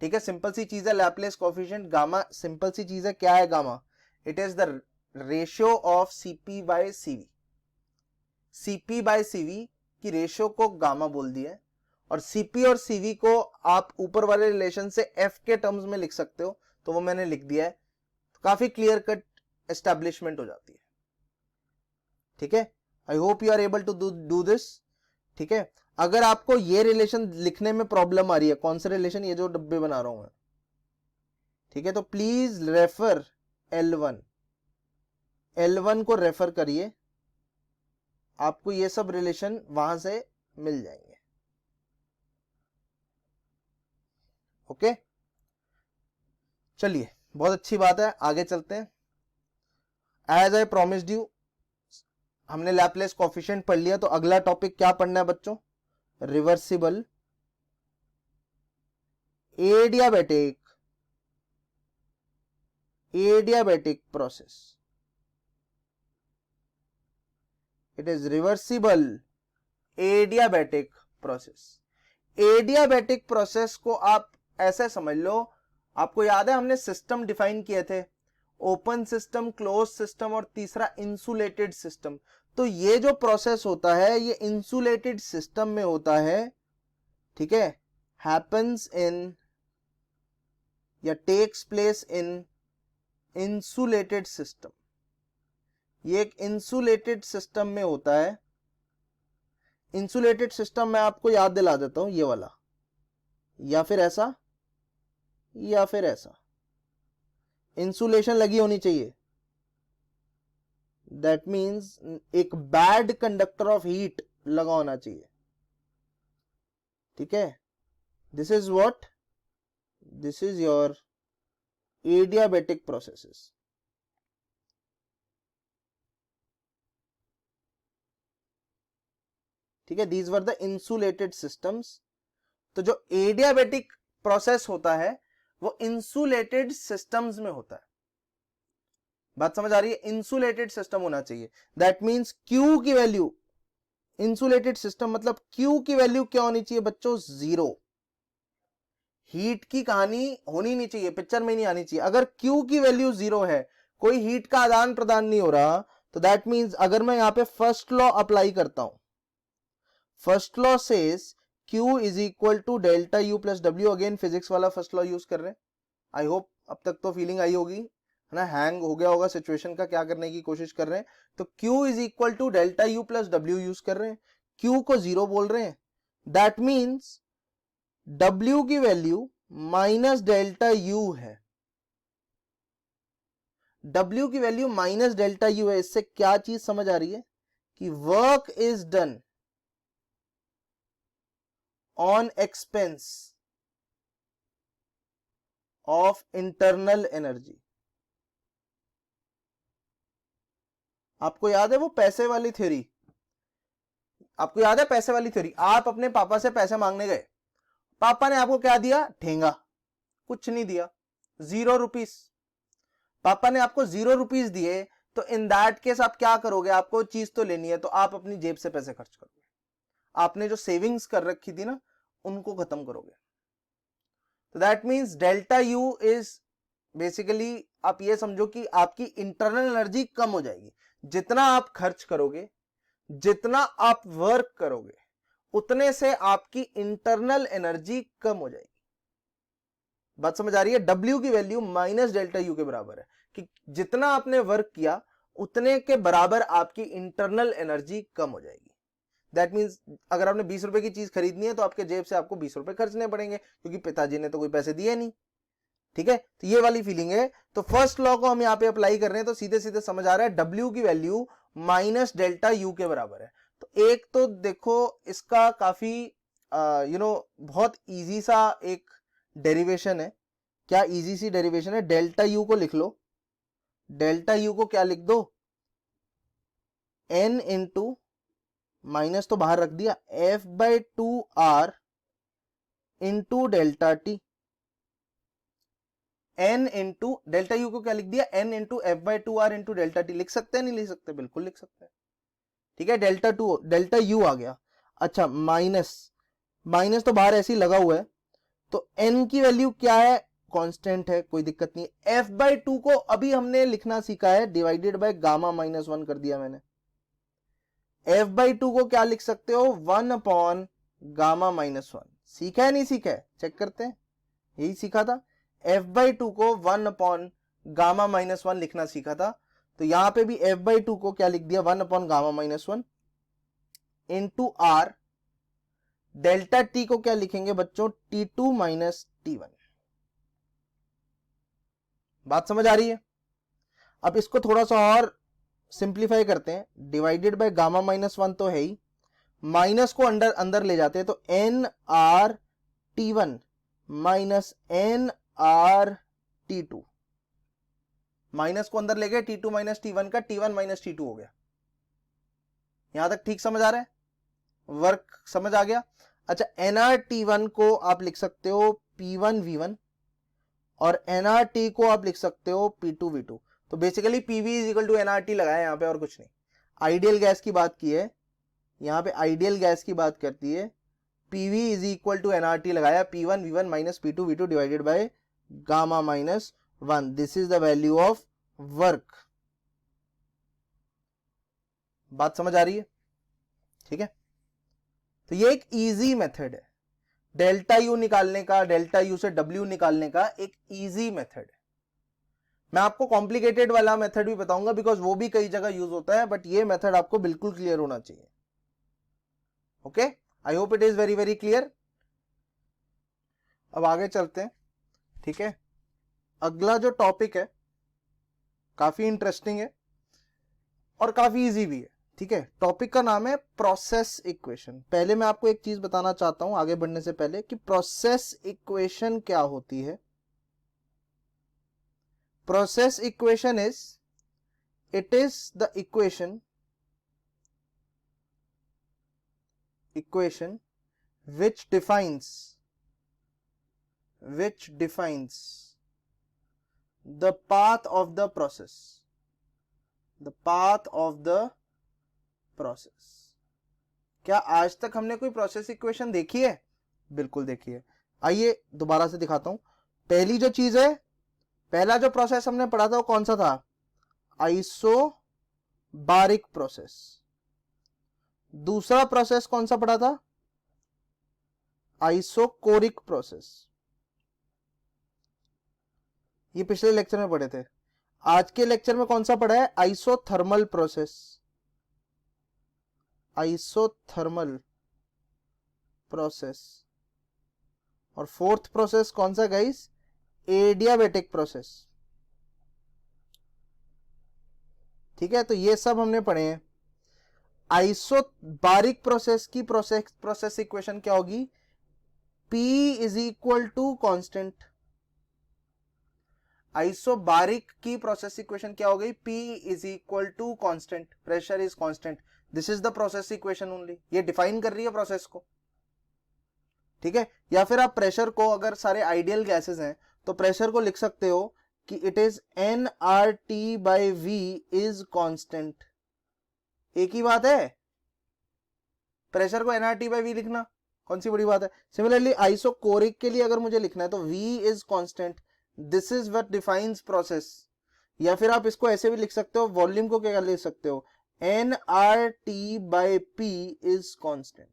ठीक है, सिंपल सी चीज है लैपलेस कोफिशिएंट. गामा सिंपल सी चीज है. क्या है gamma? It is the ratio of CP by CV. CP by CV की रेशियो को गामा बोल दिया है, और सीपी और सीवी को आप ऊपर वाले रिलेशन से एफ के टर्म्स में लिख सकते हो, तो वो मैंने लिख दिया है. तो काफी क्लियर कट एस्टैब्लिशमेंट हो जाती है. ठीक है, I hope you are able to do this. ठीक है, अगर आपको ये रिलेशन लिखने में प्रॉब्लम आ रही है, कौन सा रिलेशन, ये जो डब्बे बना रहा हूं मैं, ठीक है, तो प्लीज रेफर L1. L1 को रेफर करिए, आपको ये सब रिलेशन वहां से मिल जाएंगे. ओके, चलिए, बहुत अच्छी बात है, आगे चलते हैं. एज आई प्रॉमिस्ड यू, हमने लैपलेस कोफिशिएंट पढ़ लिया, तो अगला टॉपिक क्या पढ़ना है बच्चों? Reversible adiabatic process. It is reversible adiabatic process. Adiabatic process को आप ऐसे समझ लो, आपको याद है हमने सिस्टम डिफाइन किए थे, ओपन सिस्टम, क्लोज सिस्टम और तीसरा इंसुलेटेड सिस्टम. तो ये जो प्रोसेस होता है ये इंसुलेटेड सिस्टम में होता है. ठीक है, हैपेंस इन या takes place in insulated system. ये एक इंसुलेटेड सिस्टम में होता है. इंसुलेटेड सिस्टम मैं आपको याद दिला देता हूं, ये वाला, या फिर ऐसा, या फिर ऐसा. इंसुलेशन लगी होनी चाहिए. दैट मीन्स एक बैड कंडक्टर ऑफ हीट लगा होना चाहिए. ठीक है, this is what, this is your adiabatic processes. ठीक है, these were the insulated systems. तो जो एडियाबैटिक प्रोसेस होता है वो इंसुलेटेड सिस्टम्स में होता है. बात समझ आ रही है? इंसुलेटेड सिस्टम होना चाहिए. दैट मींस Q की वैल्यू, इंसुलेटेड सिस्टम मतलब Q की वैल्यू क्या होनी चाहिए बच्चों? 0. हीट की कहानी होनी नहीं चाहिए, पिक्चर में नहीं आनी चाहिए. अगर Q की वैल्यू 0 है, कोई हीट का आदान प्रदान नहीं हो रहा, तो दैट मींस अगर मैं यहां पे फर्स्ट लॉ अप्लाई करता हूं, first law says Q is equal to delta U plus W. Again physics वाला फर्स्ट लॉ यूज कर रहे हैं. आई होप अब तक तो फीलिंग आई होगी, है ना, हैंग हो गया होगा सिचुएशन का, क्या करने की कोशिश कर रहे हैं. तो Q is equal to delta U plus W use कर रहे हैं. Q को 0 बोल रहे हैं. दैट मीन्स W की वैल्यू माइनस डेल्टा U है. W की वैल्यू माइनस डेल्टा U है. इससे क्या चीज समझ आ रही है? कि work is done on expense of internal energy. आपको याद है वो पैसे वाली थ्योरी? आपको याद है पैसे वाली थ्योरी? आप अपने पापा से पैसे मांगने गए, पापा ने आपको क्या दिया? ठेंगा. कुछ नहीं दिया, 0 रुपीस. पापा ने आपको 0 रुपीस दिए, तो इन दैट केस आप क्या करोगे? आपको चीज तो लेनी है, तो आप अपनी जेब से पैसे खर्च करोगे. आपने जो सेविंग्स कर रखी थी ना, उनको खत्म करोगे. तो that means delta U is basically, आप ये समझो कि आपकी इंटरनल एनर्जी कम हो जाएगी. जितना आप खर्च करोगे, जितना आप वर्क करोगे, उतने से आपकी इंटरनल एनर्जी कम हो जाएगी. बात समझ आ रही है? W की वैल्यू माइनस डेल्टा U के बराबर है, कि जितना आपने वर्क किया उतने के बराबर आपकी इंटरनल एनर्जी कम हो जाएगी. दैट मीन्स अगर आपने 20 रुपए की चीज खरीदनी है तो आपके जेब से आपको 20 रुपए खर्चने पड़ेंगे, क्योंकि पिताजी ने तो कोई पैसे दिए नहीं. ठीक है, तो ये वाली फीलिंग है। तो फर्स्ट लॉ को हम यहाँ पे अप्लाई कर रहे हैं, तो सीधे सीधे समझ आ रहा है W की वैल्यू माइनस डेल्टा U के बराबर है। तो एक तो देखो इसका काफी बहुत इजी सा एक डेरिवेशन है। क्या इजी सी डेरिवेशन है? डेल्टा U को लिख लो, डेल्टा U को क्या लिख दो, n इंटू, माइनस तो बाहर रख दिया, F/2R into delta T. n into delta U को क्या लिख दिया, n into F/2R into delta T. लिख सकते हैं नहीं लिख सकते? बिल्कुल लिख सकते हैं। ठीक है, डेल्टा यू आ गया। अच्छा, माइनस, माइनस तो बाहर ऐसे ही लगा हुआ है, तो n की वैल्यू क्या है, कांस्टेंट है, कोई दिक्कत नहीं है। F/2 को अभी हमने लिखना सीखा है, डिवाइडेड बाय गामा माइनस 1 कर दिया मैंने। F/2 को क्या लिख सकते हो, 1 अपॉन गामा माइनस 1। सीखा है नहीं सीखा है, चेक करते हैं। यही सीखा था, F/2 को 1 अपॉन गामा माइनस 1 लिखना सीखा था। तो यहां पे भी F/2 को क्या लिख दिया, 1 upon gamma minus 1 into R. Delta T को क्या लिखेंगे बच्चों, T2 माइनस T1। बात समझ आ रही है? अब इसको थोड़ा सा और सिंप्लीफाई करते हैं। डिवाइडेड बाय गामा माइनस 1 तो है ही, माइनस को अंदर अंदर ले जाते हैं, तो NRT1 माइनस NRT2। माइनस को अंदर ले गए, T2 माइनस T1 का T1 माइनस T2 हो गया। यहां तक ठीक समझ आ रहा है? वर्क समझ आ गया? अच्छा, NRT1 को आप लिख सकते हो P1V1 और NRT को आप लिख सकते हो P2V2। तो basically PV is equal to NRT लगाया यहां पे, और कुछ नहीं। आइडियल गैस की बात की है यहां पे, आइडियल गैस की बात करती है। PV is equal to NRT लगाया, P1V1 minus P2V2 divided by gamma minus 1। This is the value of work. बात समझ आ रही है? ठीक है, तो ये एक इजी मेथड है डेल्टा यू निकालने का, डेल्टा यू से W निकालने का एक इजी मेथड है। मैं आपको कॉम्प्लिकेटेड वाला मेथड भी बताऊंगा, बिकॉज वो भी कई जगह यूज होता है, बट ये मेथड आपको बिल्कुल क्लियर होना चाहिए। Okay, I hope it is very very clear. अब आगे चलते हैं। ठीक है, अगला जो टॉपिक है काफी इंटरेस्टिंग है और काफी इजी भी है। ठीक है, टॉपिक का नाम है प्रोसेस इक्वेशन। पहले मैं आपको एक चीज बताना चाहता हूं आगे बढ़ने से पहले, कि प्रोसेस इक्वेशन क्या होती है। Process equation is, it is the equation which defines the path of the process, क्या आज तक हमने कोई प्रोसेस इक्वेशन देखी है? बिल्कुल देखी है। आइए दोबारा से दिखाता हूं। पहली जो चीज है, पहला जो प्रोसेस हमने पढ़ा था वो कौन सा था, आइसोबारिक प्रोसेस। दूसरा प्रोसेस कौन सा पढ़ा था, आइसोकोरिक प्रोसेस। ये पिछले लेक्चर में पढ़े थे। आज के लेक्चर में कौन सा पढ़ा है, आइसोथर्मल प्रोसेस, आइसोथर्मल प्रोसेस। और फोर्थ प्रोसेस कौन सा गाइस, एडियाबेटिक प्रोसेस। ठीक है, तो ये सब हमने पढ़े हैं। आइसोबारिक प्रोसेस की प्रोसेस इक्वेशन क्या होगी, P is equal to constant. Isobaric की प्रोसेस इक्वेशन क्या हो गई, P is equal to constant, pressure is constant. This is the process equation only. ये डिफाइन कर रही है प्रोसेस को। ठीक है, या फिर आप प्रेशर को, अगर सारे आइडियल गैसेस हैं तो प्रेशर को लिख सकते हो कि it is nRT/V is constant. एक ही बात है, प्रेशर को nRT/V लिखना कौन सी बड़ी बात है। सिमिलरली आइसोकोरिक के लिए अगर मुझे लिखना है तो V is constant, this is what defines process. या फिर आप इसको ऐसे भी लिख सकते हो, वॉल्यूम को क्या लिख सकते हो, nRT/P इज कांस्टेंट।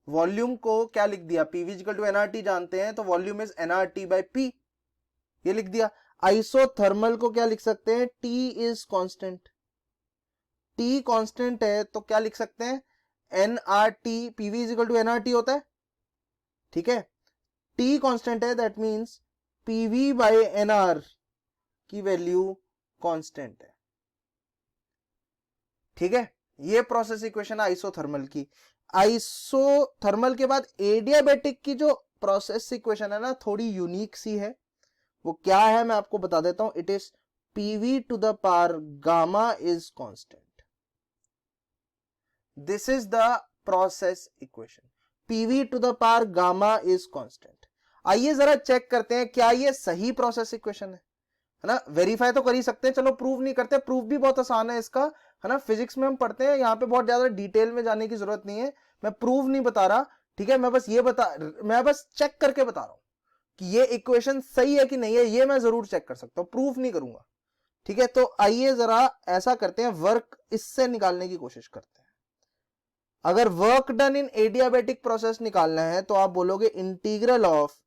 वॉल्यूम को क्या लिख दिया, PV इक्वल टू nRT जानते हैं, तो वॉल्यूम इज nRT/P, ये लिख दिया। आइसोथर्मल को क्या लिख सकते हैं, T is constant. T constant है तो क्या लिख सकते हैं, nRT, PV is equal to nRT होता है। ठीक है, T कांस्टेंट है, that means PV by NR की वैल्यू कांस्टेंट है। ठीक है, ये प्रोसेस इक्वेशन है आइसोथर्मल की। आइसोथर्मल के बाद एडियाबैटिक की जो प्रोसेस इक्वेशन है ना, थोड़ी यूनिक सी है। वो क्या है मैं आपको बता देता हूं। It is PV to the power gamma is constant. This is the process equation, PV to the power gamma is constant. आइए जरा चेक करते हैं क्या ये सही प्रोसेस इक्वेशन है ना। वेरीफाई तो कर ही सकते हैं, चलो प्रूव नहीं करते। प्रूफ भी बहुत आसान है इसका, है ना। फिजिक्स में हम पढ़ते हैं, यहाँ पे बहुत ज्यादा डिटेल में जाने की जरूरत नहीं है। मैं प्रूव नहीं बता रहा, ठीक है। मैं बस चेक करके बता रहा हूं कि ये इक्वेशन सही है कि नहीं है। ये मैं जरूर चेक कर सकता हूं, प्रूफ नहीं करूंगा। ठीक है, तो आइए जरा ऐसा करते हैं, वर्क इससे निकालने की कोशिश करते हैं। अगर work done in adiabatic process निकालना है तो आप बोलोगे integral of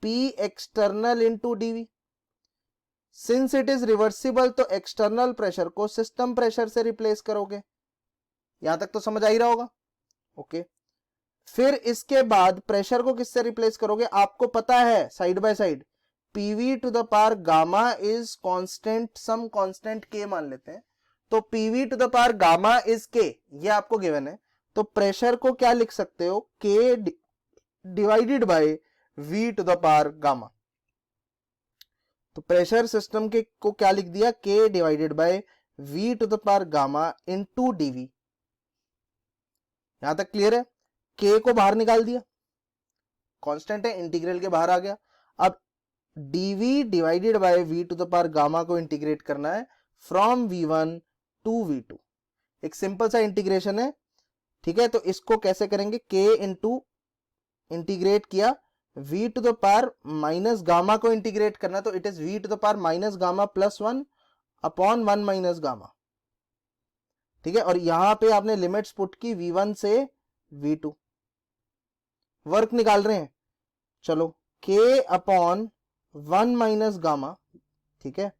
P external into DV. Since it is reversible तो एक्सटर्नल प्रेशर को सिस्टम प्रेशर से रिप्लेस करोगे। यहां तक तो समझ आ ही रहा होगा। ओके, फिर इसके बाद प्रेशर को किससे रिप्लेस करोगे? आपको पता है side by side PV to the power gamma is constant, some constant K मान लेते हैं। तो PV to the power gamma is K, ये आपको गिवन है। तो प्रेशर को क्या लिख सकते हो? K divided by V to the power gamma. तो प्रेशर सिस्टम के को क्या लिख दिया? K divided by V to the power gamma into DV. यहां तक क्लियर है? के को बाहर निकाल दिया, कांस्टेंट है, इंटीग्रल के बाहर आ गया। अब DV divided by V to the power gamma को इंटीग्रेट करना है फ्रॉम v1 टू v2। एक सिंपल सा इंटीग्रेशन है, ठीक है। तो इसको कैसे करेंगे? के इंटू इंटीग्रेट किया v to the power minus gamma को इंटीग्रेट करना, तो it is v to the power minus gamma plus 1 upon 1 minus gamma. ठीक है, और यहां पे आपने लिमिट्स पुट की v1 से v2। वर्क निकाल रहे हैं, चलो k अपॉन 1 माइनस गामा। ठीक है,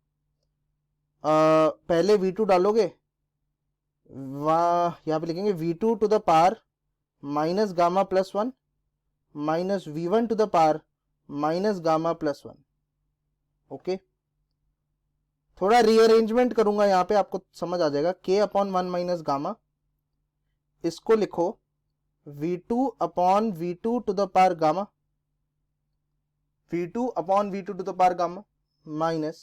पहले v2 डालोगे, यहां पे लिखेंगे v2 to the power minus gamma plus 1 minus v1 to the power minus gamma plus 1। Okay, थोड़ा रीअरेंजमेंट करूंगा यहां पे, आपको समझ आ जाएगा। k अपॉन 1 माइनस गामा, इसको लिखो v2 upon v2 to the power gamma, v2 upon v2 to the power gamma minus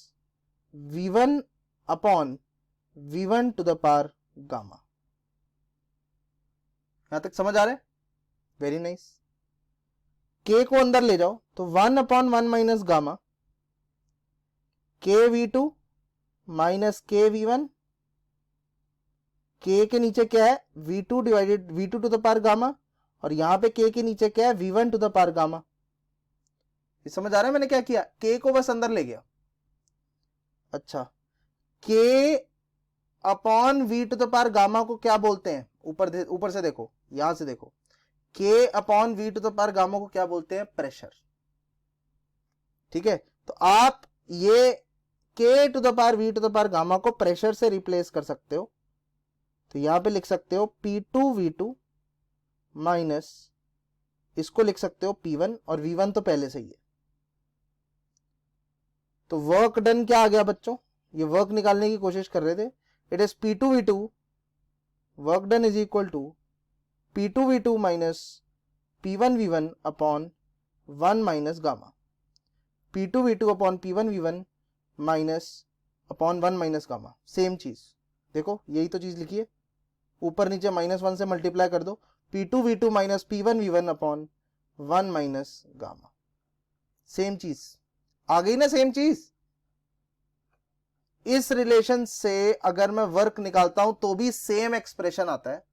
v1 upon v1 to the power gamma. यहां तक समझ आ रहा है? Very nice. k को अंदर ले जाओ तो 1 अपॉन 1 माइनस गामा के v2 माइनस के v1। k के नीचे क्या है? v2 divided v2 to the power gamma, और यहां पे k के नीचे क्या है? v1 to the power gamma. ये समझ आ रहा है मैंने क्या किया? k को बस अंदर ले गया। अच्छा, k upon v to the power gamma को क्या बोलते हैं? ऊपर से देखो, यहां से देखो, k upon v to the power gamma को क्या बोलते हैं? प्रेशर। ठीक है, तो आप ये k to the power v to the power gamma को प्रेशर से रिप्लेस कर सकते हो। तो यहां पे लिख सकते हो P2V2 माइनस, इसको लिख सकते हो P1, और V1 तो पहले से ही है। तो वर्क डन क्या आ गया बच्चों? ये वर्क निकालने की कोशिश कर रहे थे। It is P2V2 work done is equal to P2V2 minus P1V1 upon 1 minus gamma. P2V2 upon P1V1 minus upon 1 minus gamma, same चीज। देखो यही तो चीज लिखी है, ऊपर नीचे -1 से मल्टीप्लाई कर दो। P2V2 minus P1V1 upon 1 minus gamma, same चीज आ गई ना? सेम चीज। इस रिलेशन से अगर मैं वर्क निकालता हूं तो भी सेम एक्सप्रेशन आता है,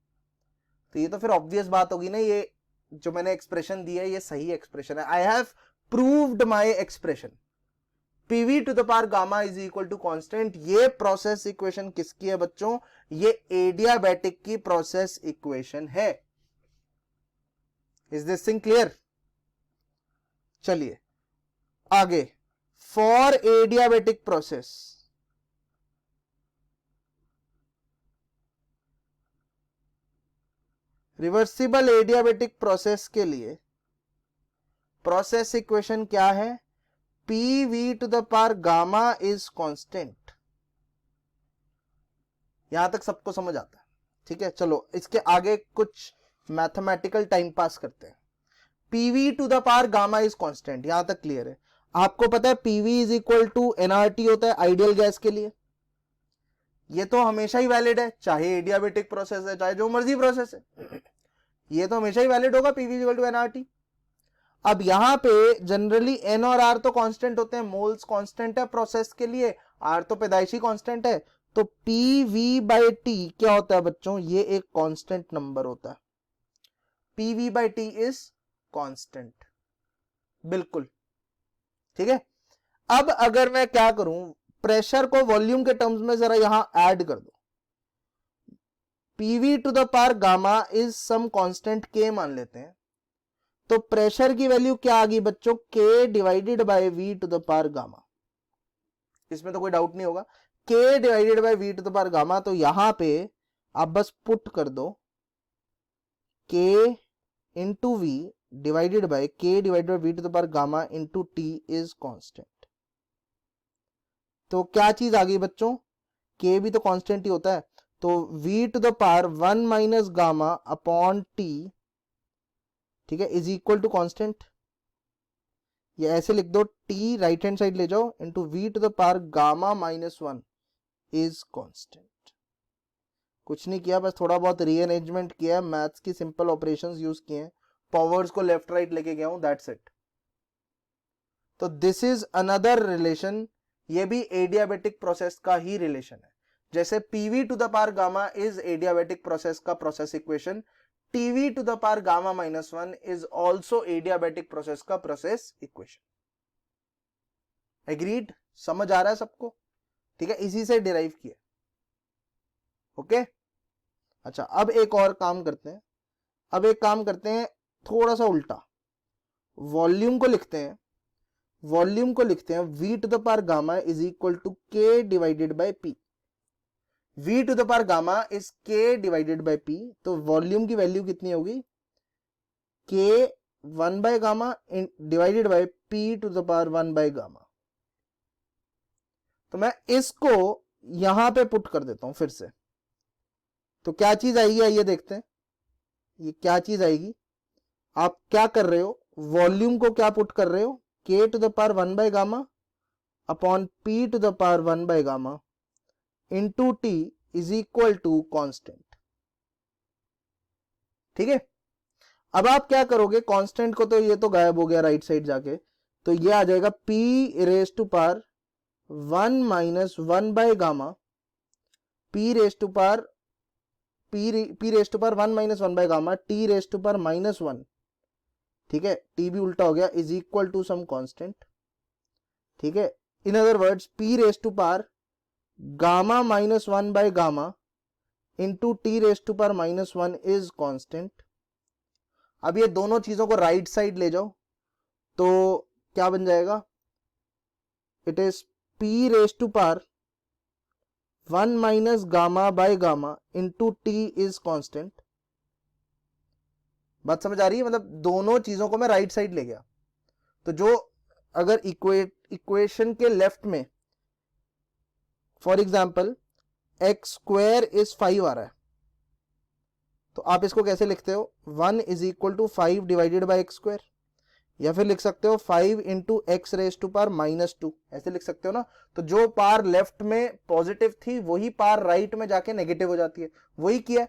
तो ये तो फिर ऑब्वियस बात होगी ना, ये जो मैंने एक्सप्रेशन दिया है ये सही एक्सप्रेशन है। I have proved my expression, PV to the power gamma is equal to constant. ये प्रोसेस इक्वेशन किसकी है बच्चों? ये एडियाबैटिक की प्रोसेस इक्वेशन है। Is this thing clear? चलिए आगे, for adiabatic process, reversible adiabatic process के लिए प्रोसेस इक्वेशन क्या है? PV to the power gamma is constant। यहां तक सबको समझ आता है, ठीक है। चलो इसके आगे कुछ मैथमेटिकल टाइम पास करते हैं। PV to the power gamma is constant, यहां तक क्लियर है। आपको पता है PV is equal to nRT होता है आइडियल गैस के लिए, ये तो हमेशा ही वैलिड है, चाहे एडियाबेटिक प्रोसेस है चाहे जो मर्जी प्रोसेस है, ये तो हमेशा ही वैलिड होगा PV is equal to nRT। अब यहां पे जनरली N और R तो कांस्टेंट होते हैं, मोल्स कांस्टेंट है प्रोसेस के लिए, R तो पैदाइशी कांस्टेंट है, तो PV/T क्या होता है बच्चों, ये एक कांस्टेंट नंबर होता है। PV/T इज कांस्टेंट, बिल्कुल ठीक है। अब अगर मैं क्या करूं, प्रेशर को वॉल्यूम के टर्म्स में जरा यहां ऐड कर दो। PV to the power gamma is some constant K मान लेते हैं, तो प्रेशर की वैल्यू क्या आ गई बच्चों, K divided by V to the power gamma. इसमें तो कोई डाउट नहीं होगा, K divided by V to the power gamma. तो यहां पे आप बस पुट कर दो K into V divided by K divided by V to the power gamma into T is constant. तो क्या चीज आ गई बच्चों, K भी तो कांस्टेंट ही होता है, तो V to the power 1 minus gamma upon T, ठीक है, इज इक्वल टू कांस्टेंट। ये ऐसे लिख दो, T राइट हैंड साइड ले जाओ into V to the power gamma minus 1 is constant. कुछ नहीं किया, बस थोड़ा बहुत रीअरेंजमेंट किया, मैथ्स की सिंपल ऑपरेशंस यूज किए हैं, पावर्स को लेफ्ट राइट लेके गया हूं, दैट्स इट। तो दिस इज अनदर रिलेशन, ये भी एडियाबेटिक प्रोसेस का ही रिलेशन है। जैसे PV to the power gamma is adiabatic process का process equation, TV to the power gamma minus 1 is also adiabatic process का प्रोसेस इक्वेशन। एग्रीड, समझ आ रहा है सबको, ठीक है, इसी से डिराइव किया। ओके अच्छा, अब एक और काम करते हैं, अब एक काम करते हैं थोड़ा सा उल्टा, वॉल्यूम को लिखते हैं, वॉल्यूम को लिखते हैं V to the power gamma is equal to K divided by P। V to the power gamma is K divided by P, तो वॉल्यूम की वैल्यू कितनी होगी, K 1 by gamma divided by P to the power 1 by gamma. तो मैं इसको यहां पे put कर देता हूं फिर से, तो क्या चीज आएगी, आइए देखते हैं ये क्या चीज आएगी। आप क्या कर रहे हो, वॉल्यूम को क्या पुट कर रहे हो, K to the power 1 by gamma upon P to the power 1 by gamma into T is equal to constant. ठीक है, अब आप क्या करोगे, कांस्टेंट को तो ये तो गायब हो गया राइट साइड जाके, तो ये आ जाएगा P raise to power 1 minus 1 by gamma, P raise to power 1 minus 1 by gamma, T raise to power minus 1, ठीक है, T भी उल्टा हो गया, is equal to some constant. ठीक है, in other words P raise to power gamma minus 1 by gamma into T raise to power minus 1 is constant. अब ये दोनों चीजों को राइट साइड ले जाओ, तो क्या बन जाएगा, it is P raise to power 1 minus gamma by gamma into T is constant. बात समझ आ रही है, मतलब दोनों चीजों को मैं राइट साइड ले गया, तो जो अगर इक्वेशन के लेफ्ट में for example x square is 5 आ रहा है, तो आप इसको कैसे लिखते हो, 1 is equal to 5 divided by x square, या फिर लिख सकते हो 5 into x raise to power minus 2, ऐसे लिख सकते हो ना। तो जो पावर लेफ्ट में पॉजिटिव थी वही पावर राइट में जाके नेगेटिव हो जाती है, वही किया।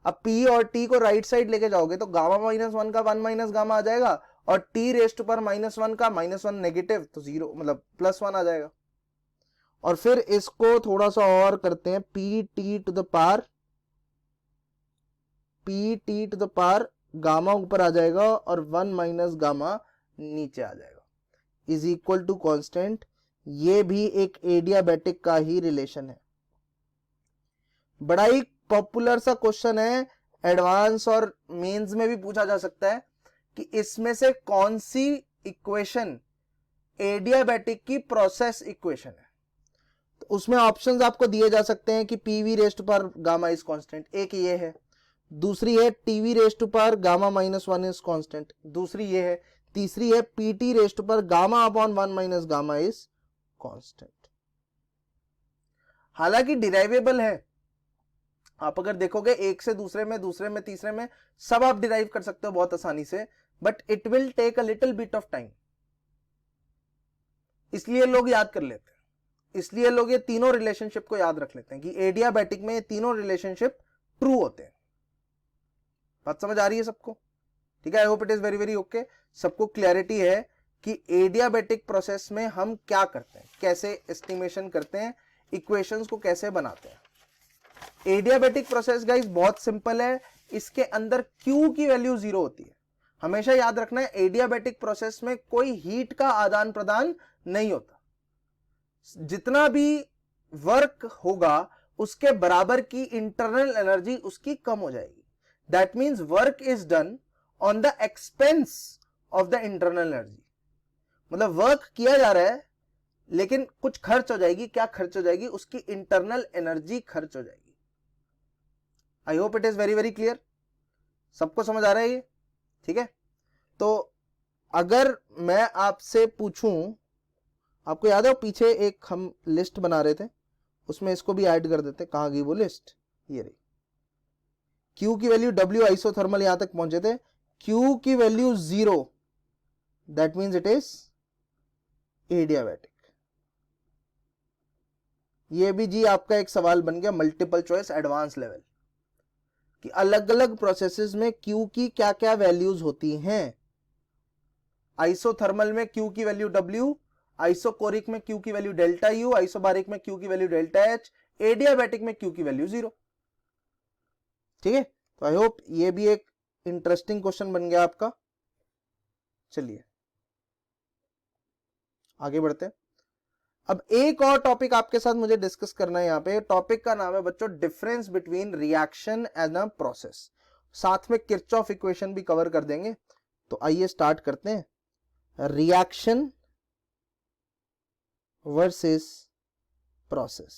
अब P और T को राइट साइड लेके जाओगे तो गामा माइनस 1 का 1 माइनस गामा आ जाएगा, और T raise to power minus 1 का माइनस 1 नेगेटिव, तो 0 मतलब प्लस 1 आ जाएगा। और फिर इसको थोड़ा सा और करते हैं, PT to the power gamma ऊपर आ जाएगा और 1 माइनस गामा नीचे आ जाएगा, इज इक्वल टू कांस्टेंट। ये भी एक एडियाबेटिक का ही रिलेशन है। बड़ा ही पॉपुलर सा क्वेश्चन है, एडवांस और मेंस में भी पूछा जा सकता है कि इसमें से कौन सी इक्वेशन एडियाबेटिक की प्रोसेस इक्वेशन है। तो उसमें ऑप्शंस आपको दिए जा सकते हैं कि PV raise to power gamma is constant, एक ये है, दूसरी है TV raise to power gamma minus 1 is constant, दूसरी ये है, तीसरी है पीटी रेस्ट पर gamma upon 1 minus gamma is constant. हालांकि डिराइवेबल है, आप अगर देखोगे एक से दूसरे में, दूसरे में तीसरे में, सब आप डिराइव कर सकते हो बहुत आसानी से, but it will take a little bit of time. इसलिए लोग याद कर लेते हैं, इसलिए लोग ये तीनों रिलेशनशिप को याद रख लेते हैं कि एडियाबैटिक में ये तीनों रिलेशनशिप ट्रू होते हैं। बात समझ आ रही है सबको? ठीक है, I hope it is very very okay. सबको क्लैरिटी है कि एडियाबैटिक प्रोसेस में हम क्या करते हैं, कैसे एस्टिमेशन करते हैं, इक्वेशंस को कैसे बनाते हैं। एडियाबैटिक प्रोसेस गाइस बहुत सिंपल है, इसके अंदर Q की वैल्यू 0 होती है। हमेशा याद रखना है एडियाबैटिक प्रोसेस में कोई हीट का आदान प्रदान नहीं होता। जितना भी वर्क होगा उसके बराबर की इंटरनल एनर्जी उसकी कम हो जाएगी। That means work is done on the expense of the internal energy. मतलब वर्क किया जा रहा है लेकिन कुछ खर्च हो जाएगी। क्या खर्च हो जाएगी? उसकी इंटरनल एनर्जी खर्च हो जाएगी। I hope it is very very clear. सबको समझ आ रहा है ये? ठीक है, तो अगर मैं आपसे पूछूं, आपको याद है पीछे एक हम लिस्ट बना रहे थे, उसमें इसको भी ऐड कर देते। कहां गई वो लिस्ट? ये रही। Q की वैल्यू W आइसोथर्मल यहां तक पहुंचे थे, Q की value 0, that means it is adiabatic. ये भी जी आपका एक सवाल बन गया मल्टीपल चॉइस एडवांस लेवल कि अलग अलग प्रोसेसेस में Q की क्या क्या वैल्यूज होती हैं। आइसोथर्मल में Q की वैल्यू W, आइसोकोरिक में Q की वैल्यू डेल्टा U, आइसोबारिक में Q की वैल्यू डेल्टा H, एडियाबैटिक में Q की वैल्यू 0। ठीक है, तो आई होप ये भी एक इंटरेस्टिंग क्वेश्चन बन गया आपका। चलिए आगे बढ़ते हैं। अब एक और टॉपिक आपके साथ मुझे डिस्कस करना है। यहाँ पे टॉपिक का नाम है बच्चों difference between reaction and a process. साथ में किरचॉफ इक्वेशन भी कवर कर देंगे। तो आइए स्टार्ट करते हैं। Reaction versus process.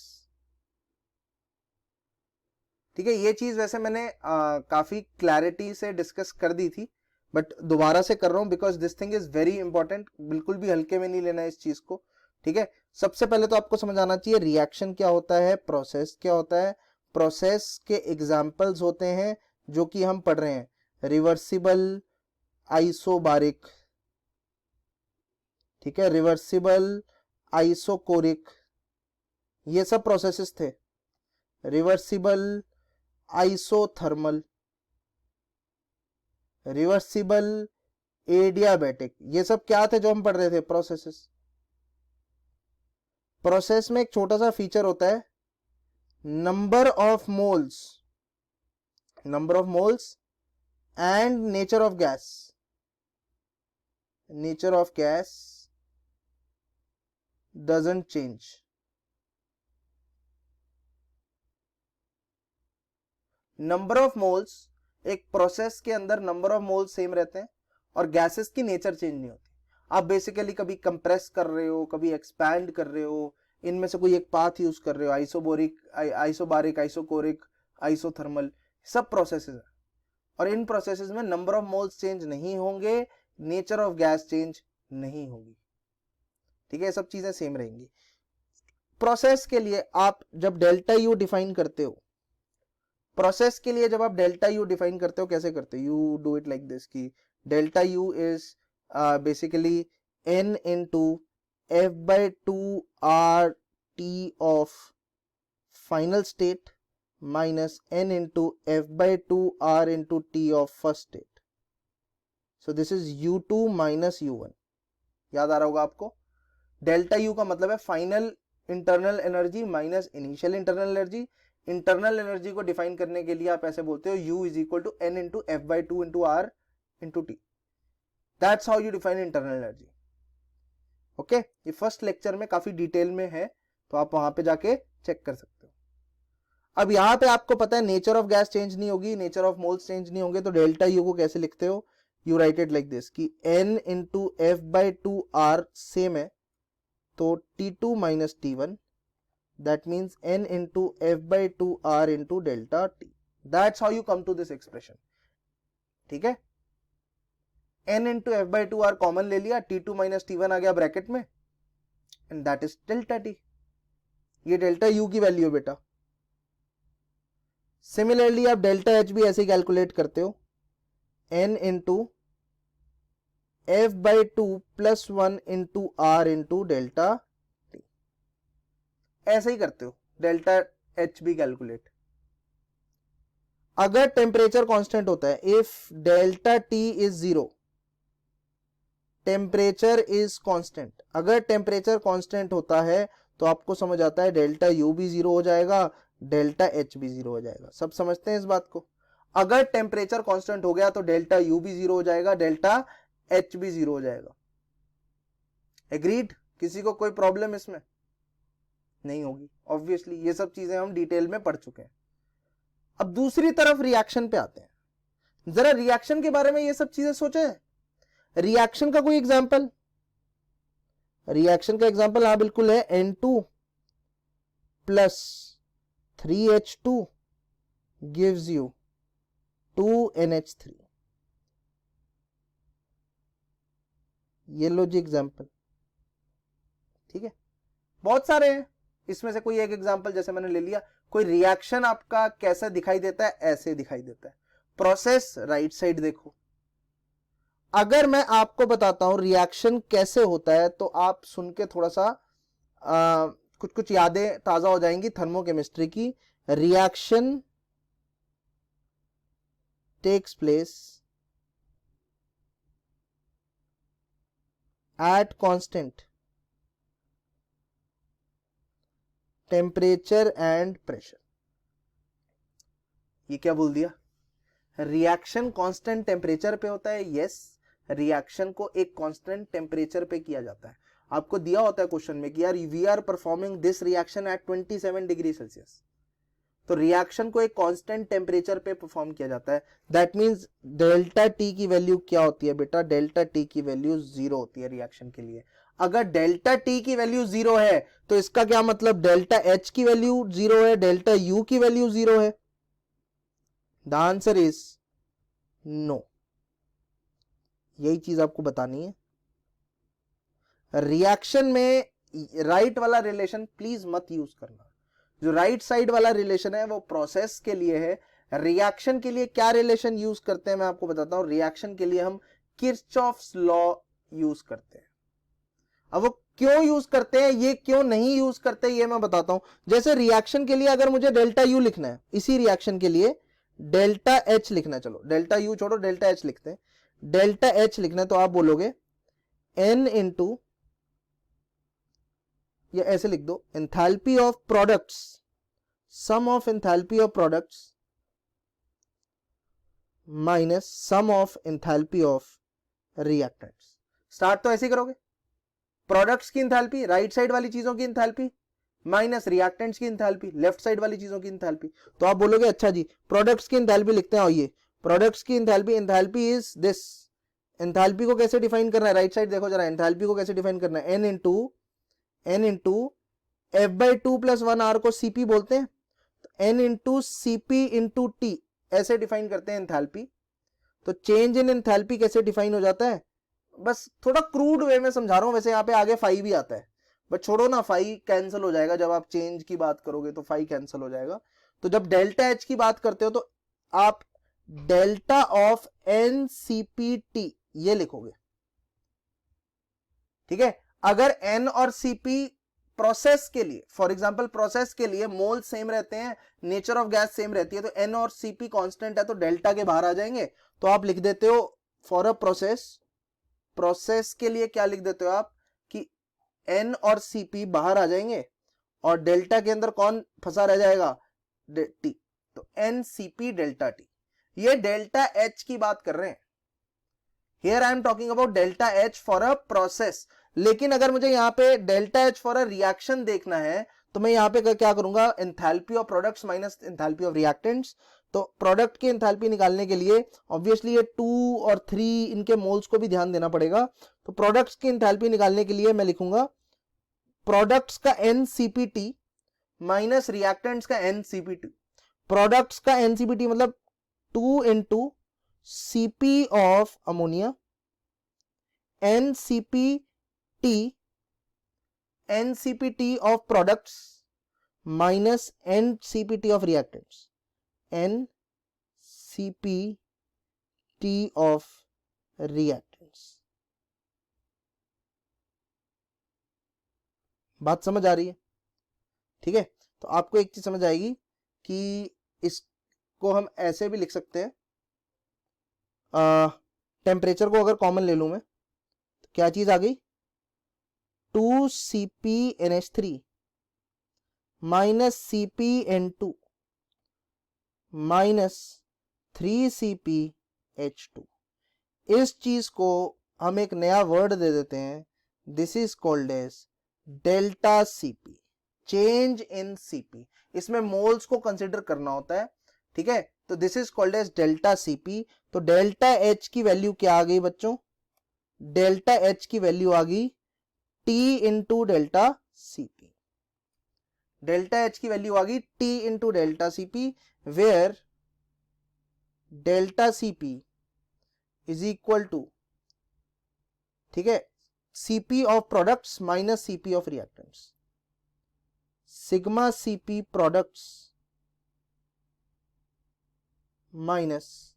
ठीक है, ये चीज वैसे मैंने काफी क्लैरिटी से डिस्कस कर दी थी, बट दोबारा से कर रहा हूं because this thing is very important. बिल्कुल भी हल्के में नहीं लेना है इस चीज को। ठीक है, सबसे पहले तो आपको समझ आना चाहिए रिएक्शन क्या होता है, प्रोसेस क्या होता है। प्रोसेस के एग्जाम्पल्स होते हैं जो कि हम पढ़ रहे हैं, रिवर्सिबल, आइसोबारिक, ठीक है, रिवर्सिबल, आइसोकोरिक, ये सब प्रोसेसेस थे। रिवर्सिबल, आइसोथर्मल, रिवर्सिबल, एडियाबैटिक, ये सब क्या थे जो हम पढ़ रहे थे? प्रोसेसेस। प्रोसेस में एक छोटा सा फीचर होता है number of moles, number of moles and nature of gas. Nature of gas doesn't change. Number of moles, एक प्रोसेस के अंदर नंबर ऑफ मोल्स सेम रहते हैं और गैसेस की नेचर चेंज नहीं होती। आप बेसिकली कभी कंप्रेस कर रहे हो, कभी एक्सपैंड कर रहे हो, इनमें से कोई एक पाथ यूज कर रहे हो, आइसोबोरिक, आइसोबारिक, आइसोकोरिक, आइसोथर्मल, सब प्रोसेसेस है। और इन प्रोसेसेस में नंबर ऑफ मोल्स चेंज नहीं होंगे, नेचर ऑफ गैस चेंज नहीं होगी। ठीक है, सब चीजें सेम रहेंगी। प्रोसेस के लिए आप जब डेल्टा यू डिफाइन करते हो, प्रोसेस के लिए जब आप डेल्टा यू डिफाइन करते हो, कैसे करते हो? You do it like this कि delta U is basically n into f by 2 r t of final state minus n into f by 2 r into t of first state. So this is u2 minus u1. याद आ रहा होगा आपको? Delta U का मतलब है final internal energy minus initial internal energy. Internal energy को define करने के लिए आप ऐसे बोलते हो u is equal to n into F by 2 into R into T. That's how you define internal energy. Okay, ये फर्स्ट लेक्चर में काफी डिटेल में है, तो आप वहां पे जाके चेक कर सकते हो। अब यहाँ पे आपको पता है नेचर ऑफ गैस चेंज नहीं होगी, नेचर ऑफ मोल्स चेंज नहीं होंगे, तो डेल्टा यू को कैसे लिखते हो? You write it like this कि n into F by 2 R same है, तो T2 minus T1, that means n into f by 2 r into delta t. That's how you come to this expression. ठीक है, n into F by two R common ले लिया, T2 minus T1 आ गया bracket में, and that is delta T। ये delta U की value है बेटा। सिमिलरली आप डेल्टा H भी ऐसे कैलकुलेट करते हो, n into F by two plus 1 into R into delta T, ऐसे ही करते हो डेल्टा H भी कैलकुलेट। अगर टेम्परेचर कांस्टेंट होता है, if delta T is 0, temperature is constant, अगर टेम्परेचर कांस्टेंट होता है तो आपको समझ आता है डेल्टा U भी 0 हो जाएगा, डेल्टा H भी 0 हो जाएगा। सब समझते हैं इस बात को? अगर टेम्परेचर कांस्टेंट हो गया तो डेल्टा U भी 0 हो जाएगा, डेल्टा H भी 0 हो जाएगा। एग्रीड? किसी को कोई प्रॉब्लम इसमें नहीं होगी ऑब्वियसली, ये सब चीजें हम डिटेल में पढ़ चुके हैं। अब दूसरी तरफ रिएक्शन पे आते हैं। जरा रिएक्शन के बारे में ये सब चीजें सोचे। रिएक्शन का कोई एग्जांपल? रिएक्शन का एग्जांपल हाँ बिल्कुल है, N2 plus 3H2 gives you 2NH3। ये लो जी एग्जांपल, ठीक है। बहुत सारे हैं, इसमें से कोई एक एग्जांपल जैसे मैंने ले लिया। कोई रिएक्शन आपका कैसा दिखाई देता है? ऐसे दिखाई देता है। प्रोसेस राइट साइड देखो। अगर मैं आपको बताता हूं रिएक्शन कैसे होता है तो आप सुन के थोड़ा सा कुछ कुछ यादें ताजा हो जाएंगी थर्मोकेमिस्ट्री की। Reaction takes place at constant temperature and pressure. ये क्या बोल दिया? रिएक्शन कांस्टेंट टेम्परेचर पे होता है। यस, रिएक्शन को एक कांस्टेंट टेम्परेचर पे किया जाता है। आपको दिया होता है क्वेश्चन में कि यार we are performing this reaction at 27 degree Celsius, तो रिएक्शन को एक कांस्टेंट टेम्परेचर पे परफॉर्म किया जाता है। दैट मींस डेल्टा टी की वैल्यू क्या होती है बेटा? डेल्टा टी की वैल्यू 0 होती है रिएक्शन के लिए। अगर डेल्टा टी की वैल्यू 0 है तो इसका क्या मतलब? डेल्टा एच की वैल्यू 0 है, डेल्टा यू की वैल्यू 0 है। The answer is no. यही चीज आपको बतानी है। रिएक्शन में राइट वाला रिलेशन प्लीज मत यूज करना। जो राइट साइड वाला रिलेशन है वो प्रोसेस के लिए है। रिएक्शन के लिए क्या रिलेशन यूज करते हैं मैं आपको बताता हूं। रिएक्शन के लिए हम किरचॉफ्स लॉ यूज करते हैं। अब वो क्यों यूज करते हैं, ये क्यों नहीं यूज करते, ये मैं बताता हूं। जैसे रिएक्शन के लिए अगर मुझे डेल्टा यू लिखना है, इसी रिएक्शन के लिए डेल्टा एच लिखना है, चलो डेल्टा यू छोड़ो डेल्टा एच लिखते हैं। डेल्टा एच लिखना है तो आप बोलोगे n इंटू, या ऐसे लिख दो, enthalpy of products, sum of enthalpy of products minus sum of enthalpy of reactants. Start तो ऐसे ही करोगे, प्रोडक्ट्स की एंथैल्पी राइट साइड वाली चीजों की एंथैल्पी माइनस रिएक्टेंट्स की एंथैल्पी लेफ्ट साइड वाली चीजों की एंथैल्पी। तो आप बोलोगे अच्छा जी प्रोडक्ट्स की एंथैल्पी लिखते हैं। और ये प्रोडक्ट्स की enthalpy, enthalpy is this. Enthalpy को कैसे डिफाइन करना है? राइट साइड देखो जरा, एंथैल्पी को कैसे डिफाइन करना है? n into F by two plus 1 R को सीपी बोलते हैं, तो n into CP into T ऐसे डिफाइन करते हैं एंथैल्पी। तो चेंज इन एंथैल्पी कैसे डिफाइन हो जाता है? बस थोड़ा क्रूड वे में समझा रहा हूं। वैसे यहाँ पे आगे फाई भी आता है, बट छोड़ो ना, फाई कैंसिल हो जाएगा जब आप चेंज की बात करोगे, तो फाई कैंसिल हो जाएगा। तो जब डेल्टा एच की बात करते हो तो आप delta of n CP T ये लिखोगे, ठीक है। अगर एन और सीपी प्रोसेस के लिए, फॉर एग्जांपल प्रोसेस के लिए मोल सेम रहते हैं, नेचर ऑफ गैस सेम रहती है, तो एन और सीपी कांस्टेंट है तो डेल्टा के बाहर आ जाएंगे। तो आप लिख देते हो फॉर अ प्रोसेस, प्रोसेस के लिए क्या लिख देते हो आप कि एन और सीपी बाहर आ जाएंगे और डेल्टा के अंदर कौन फंसा रह जाएगा? टी। तो एन सीपी डेल्टा टी। ये डेल्टा एच की बात कर रहे हैं। Here I am talking about delta H for a process. लेकिन अगर मुझे यहां पे delta H for a reaction देखना है तो मैं यहां पे क्या करूंगा? Enthalpy of products minus enthalpy of reactants. तो प्रोडक्ट की एंथैल्पी निकालने के लिए ऑब्वियसली ये 2 और 3 इनके मोल्स को भी ध्यान देना पड़ेगा। तो प्रोडक्ट्स की एंथैल्पी निकालने के लिए मैं लिखूंगा प्रोडक्ट्स का एनसीपीटी माइनस रिएक्टेंट्स का एनसीपीटी। प्रोडक्ट्स का एनसीपीटी मतलब 2 into CP of ammonia NCPT of products minus NCPT of reactants, NCPT of reactants। बात समझ आ रही है? ठीक है, तो आपको एक चीज समझ आएगी कि इसको हम ऐसे भी लिख सकते हैं, टेम्परेचर को अगर कॉमन ले लूं मैं तो क्या चीज आ गई, 2CpNH3 minus CpN2 minus 3CpH2। इस चीज को हम एक नया वर्ड दे देते हैं, this is called as delta Cp, change in Cp। इसमें मोल्स को कंसिडर करना होता है, ठीक है, तो this is called as delta Cp। तो डेल्टा H की वैल्यू क्या आ गई बच्चों, डेल्टा H की वैल्यू आ गई T into delta Cp। Delta H की वैल्यू आ गई T into delta Cp, where delta Cp is equal to, ठीक है, Cp of products minus Cp of reactants, sigma Cp products minus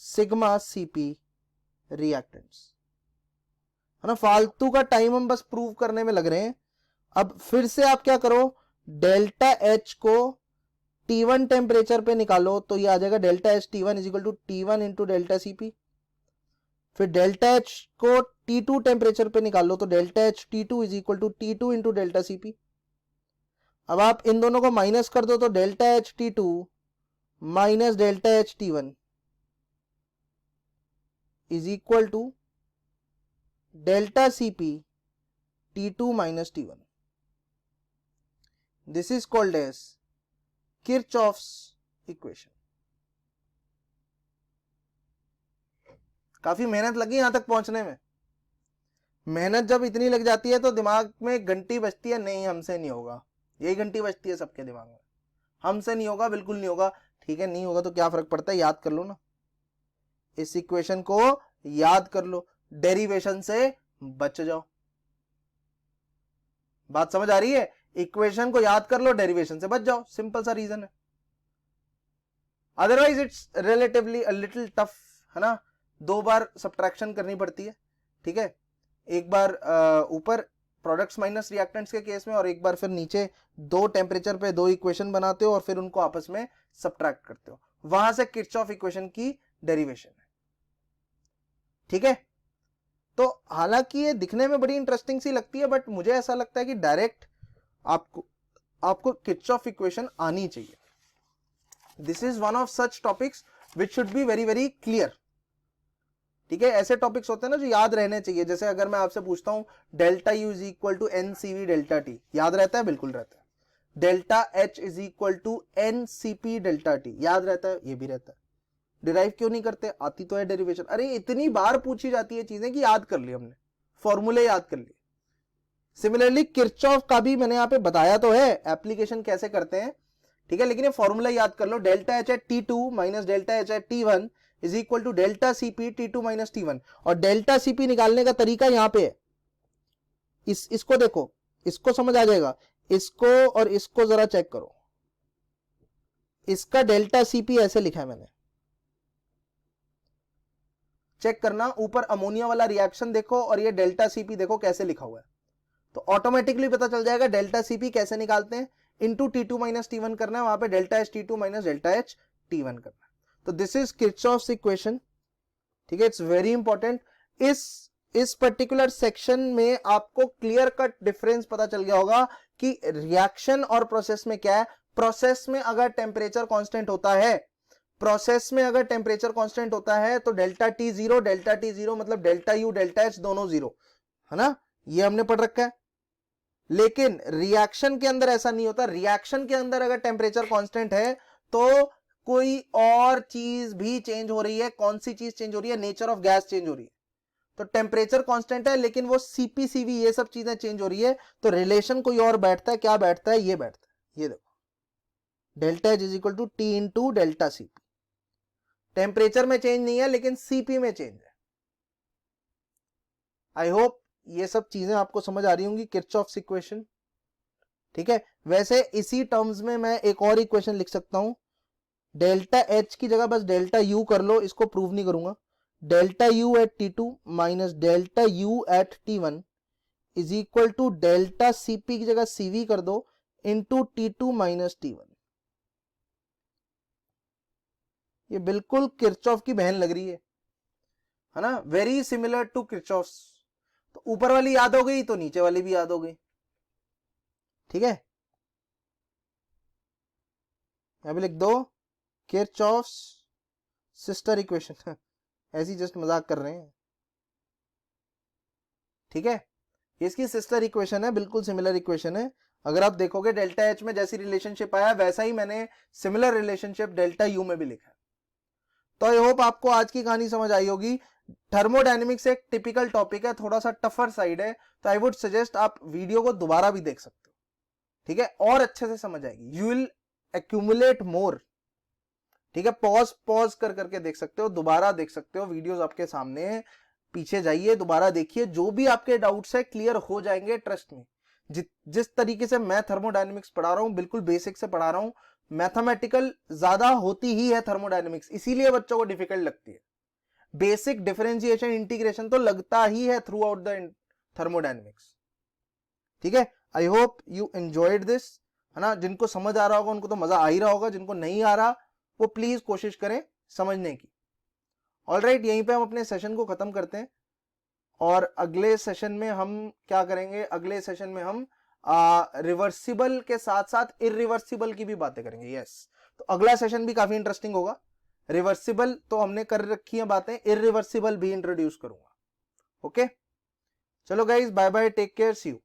sigma Cp reactants, है ना। फालतू का टाइम हम बस प्रूव करने में लग रहे हैं। अब फिर से आप क्या करो, डेल्टा H को T1 टेम्परेचर पे निकालो तो ये आ जाएगा delta H T1 is equal to T1 into delta Cp। फिर डेल्टा H को T2 टेम्परेचर पे निकालो तो delta H T2 is equal to T2 into delta Cp। अब आप इन दोनों को माइनस कर दो तो delta H T2 minus delta H T1 is equal to delta Cp T2 minus T1। This is called as Kirchhoff's equation. काफी मेहनत लगी यहां तक पहुंचने में। मेहनत जब इतनी लग जाती है तो दिमाग में घंटी बजती है, नहीं हमसे नहीं होगा। यही घंटी बजती है सबके दिमाग में, हमसे नहीं होगा, बिल्कुल नहीं होगा। ठीक है, नहीं होगा तो क्या फर्क पड़ता है, याद कर लो ना, इस इक्वेशन को याद कर लो, डेरिवेशन से बच जाओ। बात समझ आ रही है? इक्वेशन को याद कर लो, डेरिवेशन से बच जाओ, सिंपल सा रीजन है। Otherwise it's relatively little tough, है ना। 2 बार सब्ट्रैक्शन करनी पड़ती है, ठीक है, एक बार ऊपर प्रोडक्ट्स माइनस रिएक्टेंट्स के केस में और एक बार फिर नीचे 2 टेम्परेचर पे 2 इक्वेशन बनाते हो और फिर उनको आपस में सब्ट्रैक्ट करते हो, वहां से किरचॉफ इक्वेशन की डेरिवेशन है, ठीक है। तो हालांकि ये दिखने में बड़ी इंटरेस्टिंग सी लगती है, बट मुझे ऐसा लगता है कि डायरेक्ट आपको किरचॉफ इक्वेशन आनी चाहिए। This is one of such topics which should be very very clear, ठीक है। ऐसे टॉपिक्स होते हैं ना जो याद रहने चाहिए। जैसे अगर मैं आपसे पूछता हूं delta U is equal to NCV delta T, याद रहता है? बिल्कुल रहता है। Delta H is equal to NCP delta T, याद रहता है? ये भी रहता है। डिराइव क्यों नहीं करते? आती तो है डेरिवेशन। अरे इतनी बार पूछी जाती है चीजें कि याद कर ली हमने, फॉर्मूले याद कर लिए। सिमिलरली किरचॉफ का भी मैंने यहां पे बताया तो है एप्लीकेशन कैसे करते हैं, ठीक है, लेकिन ये फॉर्मूला याद कर लो, delta H at T2 minus delta H at T1 is equal to delta Cp T2 minus T1। और डेल्टा Cp निकालने का तरीका यहां पे है, इसको देखो, इसको समझ आ जाएगा। इसको और इसको जरा चेक करो, इसका डेल्टा Cp ऐसे लिखा है मैंने, चेक करना, ऊपर अमोनिया वाला रिएक्शन देखो और ये डेल्टा Cp देखो कैसे लिखा हुआ है, तो ऑटोमेटिकली पता चल जाएगा डेल्टा Cp कैसे निकालते हैं। इंटू T2 माइनस T1 करना है, वहां पे delta H T2 minus delta H T1 करना है। तो दिस इज किरचॉफ्स इक्वेशन, ठीक है, इट्स वेरी इंपॉर्टेंट। इस पर्टिकुलर सेक्शन में आपको क्लियर कट डिफरेंस पता चल गया होगा कि रिएक्शन और प्रोसेस में क्या है। प्रोसेस में अगर टेम्परेचर कांस्टेंट होता है, प्रोसेस में अगर टेम्परेचर कांस्टेंट होता है तो डेल्टा टी जीरो मतलब डेल्टा यू डेल्टा एच दोनों जीरो, है ना, ये हमने पढ़ रखा है। लेकिन रिएक्शन के अंदर ऐसा नहीं होता। रिएक्शन के अंदर अगर टेम्परेचर कांस्टेंट है तो कोई और चीज भी चेंज हो रही है। कौन सी चीज चेंज हो रही है? नेचर ऑफ गैस चेंज हो रही है। तो टेम्परेचर कांस्टेंट है लेकिन वो Cp Cv ये सब चीजें चेंज हो रही है, तो रिलेशन कोई और बैठता है। क्या बैठता है? ये बैठता है, ये देखो, delta H is equal to T into delta Cp। Temperature में चेंज नहीं है लेकिन Cp में चेंज है। आई होप ये सब चीजें आपको समझ आ रही होंगी, किरचॉफ्स इक्वेशन। ठीक है, वैसे इसी टर्म्स में मैं एक और इक्वेशन लिख सकता हूं, डेल्टा एच की जगह बस डेल्टा यू कर लो, इसको प्रूव नहीं करूंगा। Delta U at T2 minus delta U at T1 is equal to delta CP की जगह CV कर दो इंटू T2 माइनस T1। ये बिल्कुल किरचॉफ की बहन लग रही है ना, वेरी सिमिलर टू किरचॉफ्स। तो ऊपर वाली याद हो गई तो नीचे वाली भी याद हो गई। ठीक है, यहां भी लिख दो किरचॉफ्स सिस्टर इक्वेशन ऐसी जस्ट मजाक कर रहे हैं। ठीक है, इसकी सिस्टर इक्वेशन है, बिल्कुल सिमिलर इक्वेशन है। अगर आप देखोगे डेल्टा एच में जैसी रिलेशनशिप आया वैसा ही मैंने सिमिलर रिलेशनशिप डेल्टा यू में भी लिखा है। तो आई होप आपको आज की कहानी समझ आई होगी। थर्मोडायनेमिक्स एक टिपिकल टॉपिक है, थोड़ा सा टफर साइड है, तो आई वुड सजेस्ट आप वीडियो को दोबारा भी देख सकते हो। ठीक है, और अच्छे से समझ आएगी, यू विल एक्यूमुलेट मोर। ठीक है, पॉज पॉज कर करके देख सकते हो, दोबारा देख सकते हो, वीडियोस आपके सामने है, पीछे जाइए दोबारा देखिए, जो भी आपके डाउट्स है क्लियर हो जाएंगे, ट्रस्ट में। जिस तरीके से मैं थर्मोडायनेमिक्स पढ़ा रहा हूं, बिल्कुल बेसिक से पढ़ा रहा हूं, मैथमेटिकल ज्यादा होती ही है थर्मोडायनेमिक्स, इसीलिए बच्चों को डिफिकल्ट लगती है। बेसिक डिफरेंशिएशन इंटीग्रेशन तो लगता ही है थ्रू आउट द थर्मोडायनेमिक्स। ठीक है, I hope you enjoyed this, है ना। जिनको समझ आ रहा होगा उनको तो मजा आ ही रहा होगा, जिनको नहीं आ रहा वो प्लीज कोशिश करें समझने की। ऑलराइट, यहीं पे हम अपने सेशन को खत्म करते हैं, और अगले सेशन में हम क्या करेंगे, अगले सेशन में हम रिवर्सिबल के साथ साथ इरिवर्सिबल की भी बातें करेंगे। यस, तो अगला सेशन भी काफी इंटरेस्टिंग होगा। रिवर्सिबल तो हमने कर रखी है बातें, इरिवर्सिबल भी इंट्रोड्यूस करूंगा। ओके, चलो guys, bye bye, take care, see you.